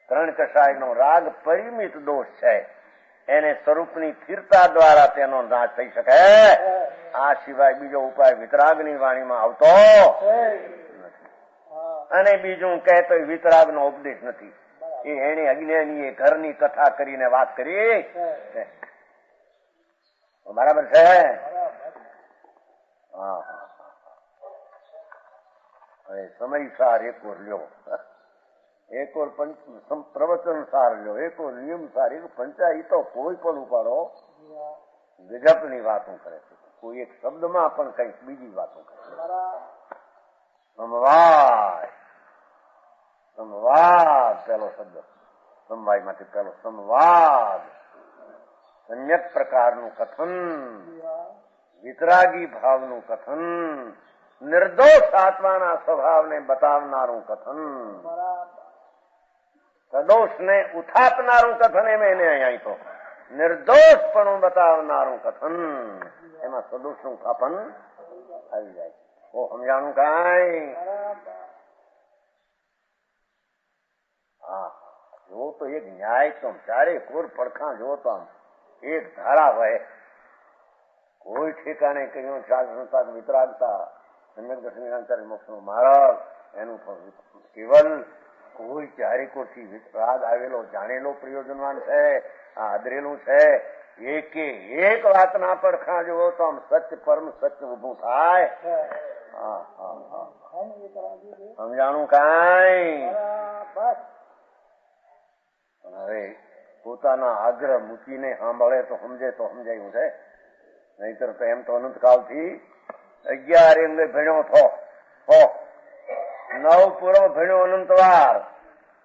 ત્રણ કસાયનો રાગ પરિમિત દોષ છે, એને સ્વરૂપની સ્થિરતા દ્વારા તેનો નાશ થઈ શકે. આ સિવાય બીજો ઉપાય વિતરાગની વાણીમાં આવતો નથી. અને બીજું કહેતો વિતરાગનો ઉપદેશ નથી. એ એને અજ્ઞાની એ ઘરની કથા કરીને વાત કરી. બરાબર છે. હા, હવે સમયસાર એક ઓર લ્યો, એક ઓર પ્રવચન સાર લ્યો, એક ઓર નિયમ સાર, એક પંચાયત તો કોઈ પણ ઉપાડો ગજબની વાતો કરે છે. કોઈ એક શબ્દમાં પણ કઈક બીજી વાતો કરે છે. સમવાય, સંવાદ પેલો શબ્દ, સમવાય માંથી પેલો સંવાદ, સમ્યક પ્રકારનું કથન, વિતરાગી ભાવનું કથન, નિર્દોષ આત્માના સ્વભાવને બતાવનારું કથન, સદોષને ઉથાપનારું કથન. એમ એને અહીંયા તો નિર્દોષપણું બતાવનારું કથન, એમાં સદોષનું ઉથાપન આવી જાય. ઓ સમજાણું કાંઈ? હા, જો તો એક ન્યાય તો ચારે કોર પડખા જો તો આમ એક ધારા હોય, કોઈ ઠેકાણે કહ્યું શાસ્ત્રતા વિતરાગતા સમ્યક દર્શન મોક્ષનો માર્ગ, એનું કેવલ કોઈ ચારે કોરથી રાગ આવેલો જાણેલો પ્રયોજનવાન છે, આ આદરેલું છે. એકે એક વાતના પડખા જુઓ તો આમ સત્ય પરમ સત્ય ઉભું થાય. હા હા હા, સમજાણું કાંઈ? હવે પોતાના આગ્રહ મૂકીને સાંભળે તો સમજે તો સમજાયું છે, નહીતર તો એમ તો અનંતકાળથી 11 અંગે ભણ્યો થો, 9 પૂર્વ ભણ્યો અનંતવાર,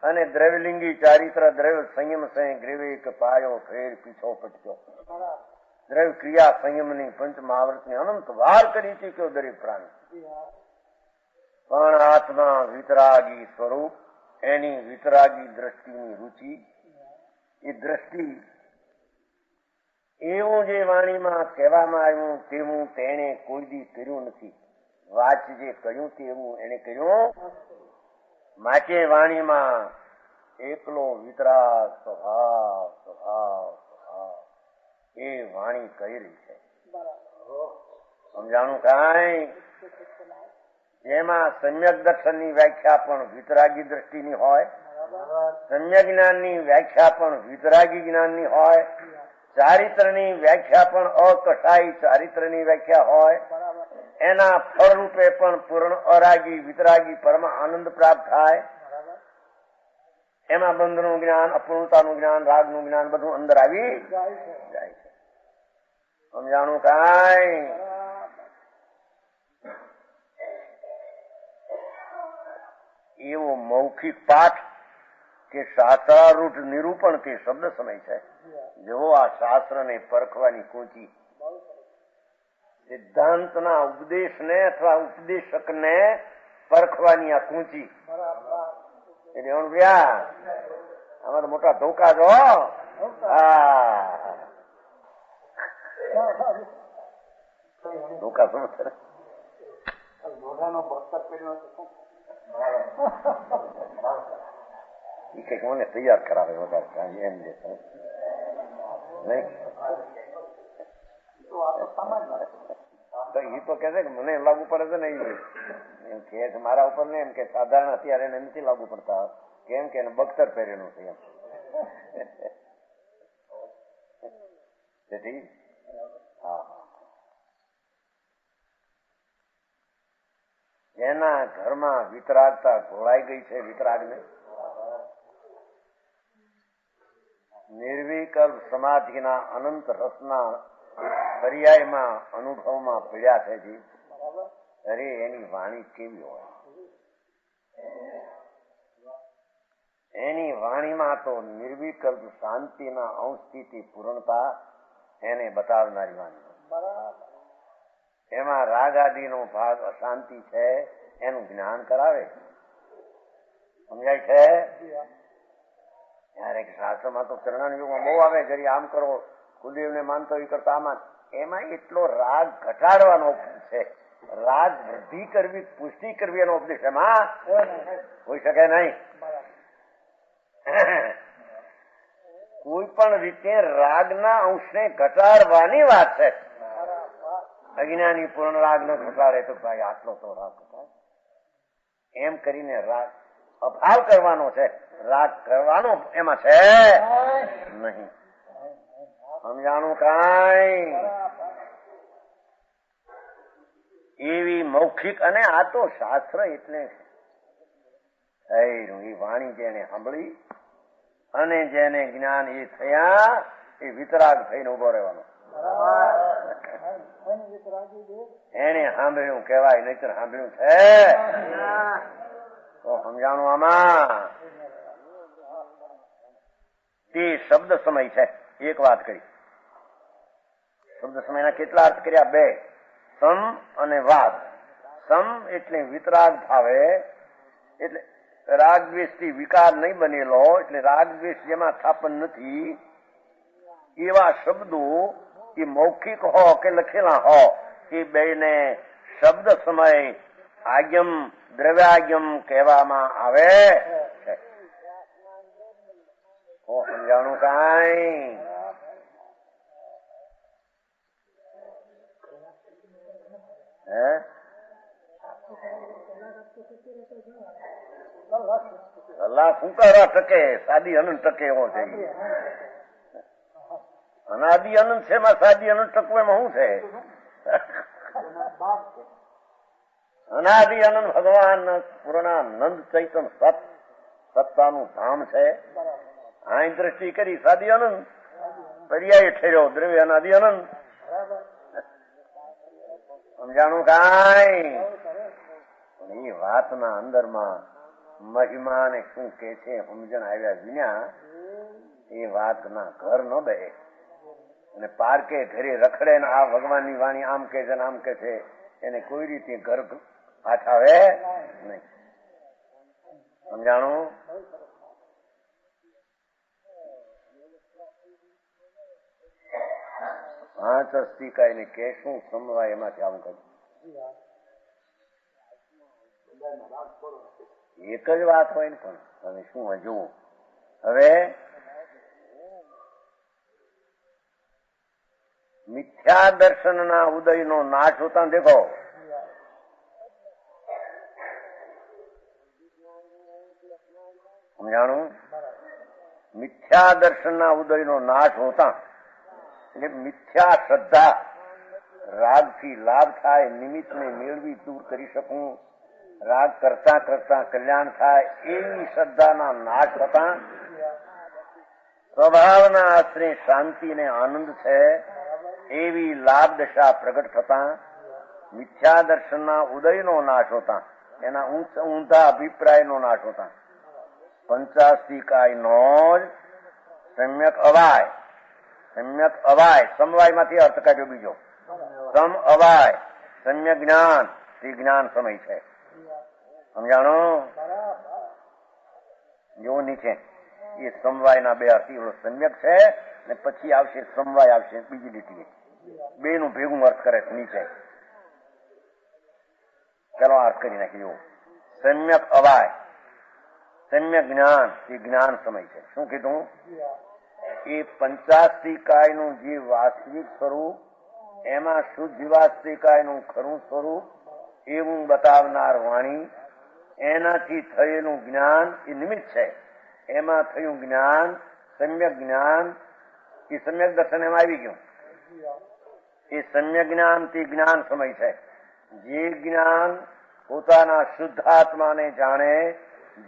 અને દ્રવ્યલિંગી ચારિત્ર દ્રવ્ય સંયમ સહી ગ્રીવિક પાયો ફેર પીછો પટક્યો. દ્રવ્ય ક્રિયા સંયમની પંચ મહાવ્રતની અનંત વાર કરી ચૂક્યો દરેક પ્રાણી. પણ આત્મા વિતરાગી સ્વરૂપ, એની વિતરાગી દ્રષ્ટિની રુચિ, એ દ્રષ્ટિ એવું જે વાણીમાં કહેવામાં આવ્યું તેવું તેણે કોઈ દી કર્યું નથી. વાચ જે કહ્યું તેવું એને કર્યું. માટે વાણીમાં એકલો વિતરાગ સ્વભાવ સ્વભાવ સ્વભાવ એ વાણી કહી રહી છે. સમજાણું કાંઈ? જેમાં સમ્યક દર્શનની વ્યાખ્યા પણ વિતરાગી દ્રષ્ટિની હોય, સમ્યક જ્ઞાનની વ્યાખ્યા પણ વિતરાગી જ્ઞાનની હોય, ચારિત્રની વ્યાખ્યા પણ અકસાઈ ચારિત્રની વ્યાખ્યા હોય, એના ફળ રૂપે પણ પૂર્ણ અરાગી વિતરાગી પરમ આનંદ પ્રાપ્ત થાય. એમાં બંધનું જ્ઞાન, અપૂર્ણતાનું જ્ઞાન, રાગનું જ્ઞાન બધું અંદર આવી જાય છે. સમજાણું કાંઈ? એવો મૌખિક પાઠ કે શાસ્ત્રારૂઢ નિરૂપણ કે શબ્દ સમય છે, જેવો આ શાસ્ત્રને પરખવાની કૂંચી, સિદ્ધાંતના ઉપદેશને અથવા ઉપદેશકને પરખવાની આ કૂંચી. એટલે આમાં તો મોટા ધોકા જો. ધોકા શું છે? મને તૈયાર કરાવે વધારે એમ જે એ તો કે છે કે મને લાગુ પડે છે ને, એમ કે મારા ઉપર ને એમ કે સાધારણ અત્યારે એને નથી લાગુ પડતા, કેમ કે એને બખ્તર પહેરેલું છે એમ. હા, જેના ઘરમાં વિતરાગતા ઘોળાઈ ગઈ છે, વિતરાગને નિર્વિકલ્પ સમાધિના અનંત રસના પર્યાયમાં અનુભવમાં પીડ્યા છે જી. અરે એની વાણી કેવી હોય, એની વાણીમાં તો નિર્વિકલ્પ શાંતિના અંશથી પૂર્ણતા એને બતાવનારી વાણી. એમાં રાગ આદિનો ભાગ અશાંતિ છે એનું જ્ઞાન કરાવે. સમજાય છે? ક્યારેક શાસ્ત્રમાં તો ચરણાની યુગમાં બહુ આવે, જરી આમ કરો, કુલદેવને માનતો એ કરતા આમાં. એમાં એટલો રાગ ઘટાડવાનો છે, રાગ વૃદ્ધિ કરવી, પુષ્ટિ કરવી એનો ઉપદેશ એમાં હોઈ શકે નહીં. કોઈ પણ રીતે રાગના અંશને ઘટાડવાની વાત છે. અજ્ઞાની પૂર્ણ રાગ ન ઘટાડે તો ભાઈ આટલો તો રાગ ઘટાડે એમ કરીને રાગ અભાવ કરવાનો છે, રાગ કરવાનો એમાં છે નહીં. સમજાણું કાંઈ? એવી મૌખિક, અને આ તો શાસ્ત્ર એટલે એ વાણી જેને સાંભળી અને જેને જ્ઞાન એ થયા એ વિતરાગ થઈને ઉભો રહેવાનો. એને સાંભળ્યું કહેવાય, નહીતર સાંભળ્યું છે તો સમજાણું આમાં. તે શબ્દ સમય છે. એક વાત કરી, શબ્દ સમયના કેટલા અર્થ કર્યા? બે, સમ અને વાદ. સમ એટલે વિતરાગ ભાવે, એટલે રાગ દ્વેષથી વિકાર નહીં બનેલો, એટલે રાગ દ્વેષ જેમાં સ્થાપન નથી એવા શબ્દો એ મૌખિક હો કે લખેલા હો એ બેને શબ્દ સમય આગમ દ્રવ્યાગમ કહેવામાં આવે છે. સમજાણું કાંઈ? હે અલ્લાહ ફૂંકારા ટકે, સાદી અનંત ટકે એવો છે. અનાદિ અનંત છે, એમાં સાદી અનંત ટકવું એમાં શું છે? અનાદિ અનંત ભગવાન પૂર્ણાનંદ ચૈતન સત્તાનું ધામ છે. આ દ્રષ્ટિ કરી સાદી અનંત, પર્યાય ઠેર્યો દ્રવ્ય અનાદિ અનંત. સમજાણું કાંઈ? એ વાતના અંદરમાં મહિમા ને શું કે છે સમજણ આવ્યા વિના એ વાતના ઘર ન બે. અને પારકે ઘરે રખડે ને આ ભગવાનની વાણી આમ કે છે આમ કે છે, એને કોઈ રીતે ઘર પાછાવે નહીં. સમજાણું? પાંચ અસ્તિકા એને કે શું સમવાય એમાંથી આમ કહ્યું. એક જ વાત હોય ને, પણ તમે શું હજુ હવે મિથ્યા દર્શનના ઉદયનો નાશ હોતા દેખો. સમજાણું? મિથ્યા દર્શનના ઉદયનો નાશ હોતા એટલે મિથ્યા શ્રદ્ધા, રાગથી લાભ થાય, નિમિત્તને મેળવી દૂર કરી શકું, રાગ કરતા કરતા કલ્યાણ થાય એવી શ્રદ્ધાના નાશ થતા સ્વભાવના આશ્રય શાંતિ ને આનંદ છે એવી લાભ દશા પ્રગટ થતા મિથ્યા દર્શનના ઉદયનો નાશ હોતા, એના ઊંધા અભિપ્રાયનો નાશ હોતા પંચાસ્તિકાયનો જ સમ્યક અવાય. સમ્યક અવાય, સમવાયમાંથી અર્થ કાઢ્યો બીજો. સમ અવાય સમ્યક જ્ઞાન, તે જ્ઞાન સમય છે. સમજાણો? જો નીચે એ સમવાયના બે અર્થ, સમ્યક છે ને પછી આવશે સમવાય આવશે બીજી લીટી, બે નું ભેગું અર્થ કરે નીચે. ચાલો અર્થ કરી નાખી. સમ્યક અવાય સમ્યક જ્ઞાન, એ જ્ઞાન સમય છે. શું કીધું? એ પંચાસ્તિકાયનું જે વાસ્તવિક સ્વરૂપ, એમાં શુદ્ધ જીવાસ્તિકાયનું ખરું સ્વરૂપ એવું બતાવનાર વાણી, એનાથી થયેલું જ્ઞાન એ નિમિત્ત છે. એમાં થયું જ્ઞાન સમ્યક જ્ઞાન, એ સમ્યક દર્શન એમાં આવી ગયું. એ સમ્યક જ્ઞાન તે જ્ઞાન સમય છે. જે જ્ઞાન પોતાના શુદ્ધાત્માને જાણે,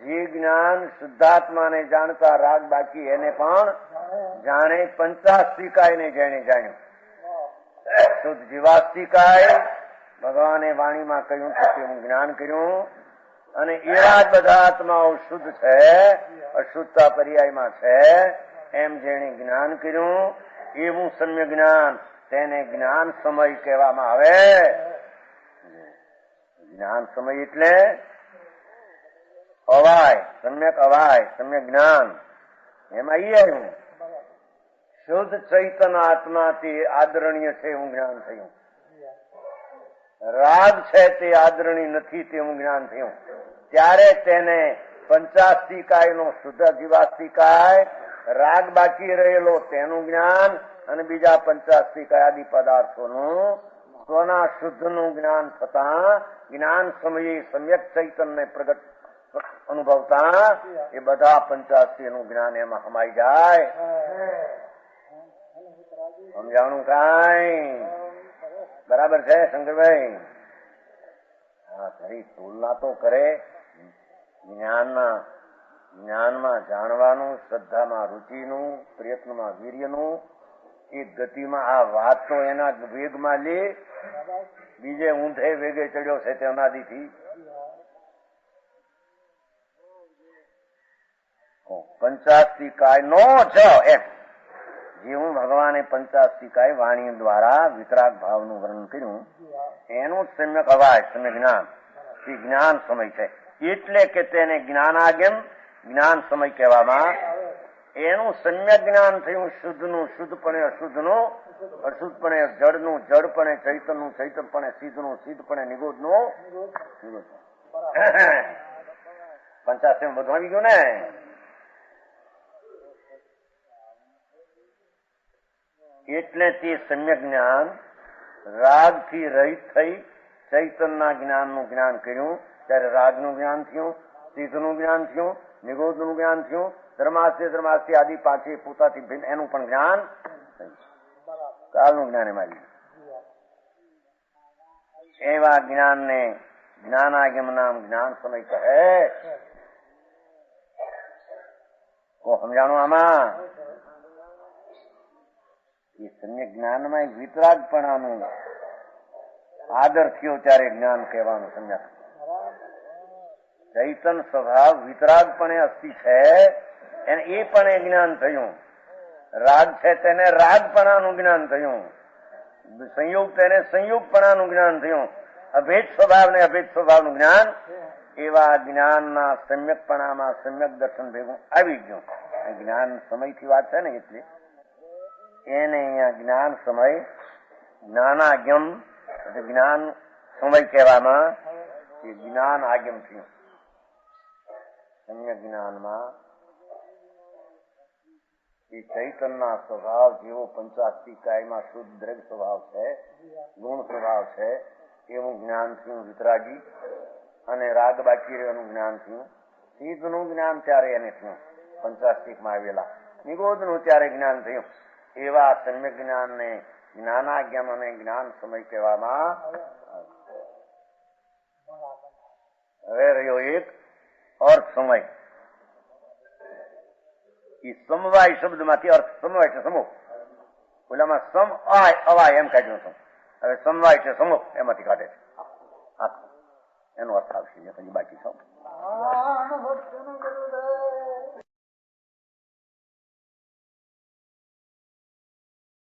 જે જ્ઞાન શુદ્ધાત્માને જાણતા રાગ બાકી એને પણ જાણે, પંચાસ્તિકાયને જેને જાણ્યું. શુદ્ધ જીવાસ્તિકાય ભગવાને વાણીમાં કહ્યું કે હું જ્ઞાન કર્યું, અને એવા જ બધા આત્માઓ શુદ્ધ છે, અશુદ્ધતા પર્યાયમાં છે, એમ જેણે જ્ઞાન કર્યું એવું સમ્ય જ્ઞાન તેને જ્ઞાન સમય કહેવામાં આવે. જ્ઞાન સમય એટલે અવાય, સમ્યક અવાય, સમ્યક જ્ઞાન. એમાં ઈ આવ્યું શુદ્ધ ચૈતન આત્માથી આદરણીય છે એવું જ્ઞાન થયું. રાગ છે તે આદરણીય નથી તેવું જ્ઞાન થયું. ત્યારે તેને પંચાસ્તિકાય નો શુદ્ધ જીવાસ્તિકાય, રાગ બાકી રહેલો તેનું જ્ઞાન અને બીજા પંચાસ્તિકાય આદિ પદાર્થોનું સ્વના શુદ્ધનું જ્ઞાન થતા જ્ઞાન સમયે સમ્યક ચૈતન્ય પ્રગટ અનુભવતા એ બધા પંચાસ્તીનું જ્ઞાન એમાં સમાઈ જાય. સમજાણું કાંઈ બરાબર છે શંકરભાઈ? હા, ખરી તુલના તો કરે. જ્ઞાનમાં જાણવાનું, શ્રદ્ધામાં રુચિનું, પ્રયત્નમાં વીર્યનું, એ ગતિમાં આ વાત તો એના વેગમાં લે, બીજે ઊંધે વેગે ચડ્યો છે તે અનાદિથી. પંચાસ્તિકાય નો જ એમ જેવું ભગવાને પંચાસ્તિકાય વાણી દ્વારા વિતરાગ ભાવનું વર્ણન કર્યું એનું સમ્યક અવાય, સમ્યક જ્ઞાન એ જ્ઞાન સમય છે. એટલે કે તેને જ્ઞાનાગમ જ્ઞાન સમય કહેવામાં. એનું સમ્યક જ્ઞાન થયું શુદ્ધનું શુદ્ધપણે અશુદ્ધનું, અશુદ્ધપણે જડનું જડપણે ચૈતનનું ચૈતનપણે સિદ્ધનું સિદ્ધપણે નિગોધનું નિગોધ. પંચાસ્તી બધું આવી ગયું ને. એટલે તે સમ્યક જ્ઞાન રાગથી રહિત થઈ ચૈતનના જ્ઞાનનું જ્ઞાન કર્યું ત્યારે રાગનું જ્ઞાન થયું, સિદ્ધનું જ્ઞાન થયું, નિગોધનું જ્ઞાન થયું, ધર્માસ્તી આદિ પાંચે પોતાથી ભિન્ન એનું પણ જ્ઞાન, કાળનું જ્ઞાન એમાં આવ્યું. એવા જ્ઞાનને જ્ઞાનાગમ નામ જ્ઞાન સમય કહે. કો સમજાણું આમાં? એ સમ્યક જ્ઞાનમાં વિતરાગપણાનું આદર થયો ત્યારે જ્ઞાન કહેવાનું. સમ્યક ચૈતન સ્વભાવ વિતરાગપણે અસ્થિ છે એને એ પણ એ જ્ઞાન થયું. રાગ છે તેને રાગપણાનું જ્ઞાન થયું. સંયોગ તેને સંયોગપણાનું જ્ઞાન થયું. અભેદ સ્વભાવ ને અભેદ સ્વભાવનું જ્ઞાન. એવા જ્ઞાનના સમ્યકપણામાં સમ્યક દર્શન ભેગું આવી ગયું. જ્ઞાન સમયથી વાત છે ને એટલે એને અહીંયા જ્ઞાન સમય જ્ઞાનાગમ જ્ઞાન સમય કહેવામાં. એ જ્ઞાન આગમ થયું. સમ્યક જ્ઞાનમાં એ ચૈતનના સ્વભાવ જેવો પંચાસ્તિકાયમાં શુદ્ધ દ્રવ્ય સ્વભાવ છે, ગુણ સ્વભાવ છે, એવું જ્ઞાન થયું વિતરાગી. અને રાગ બાકી રહેવાનું જ્ઞાન થયું. સિદ્ધનું જ્ઞાન ત્યારે એને થયું પંચાસ્તિકમાં આવેલા. નિગોધનું ત્યારે જ્ઞાન થયું. એવા સમ્યક જ્ઞાનને જ્ઞાનાગમ અને જ્ઞાન સમય કહેવામાં. હવે રહ્યો એક અર્થ સમય. એ સમવાય શબ્દમાંથી અર્થ સમવાય એટલે સમૂહ. ઓલામાં સમ અવાય એમ કાઢ્યું છું. હવે સમવાય એટલે સમૂહ એમાંથી કાઢે છે. એનો અર્થ આવશે બાકી સમ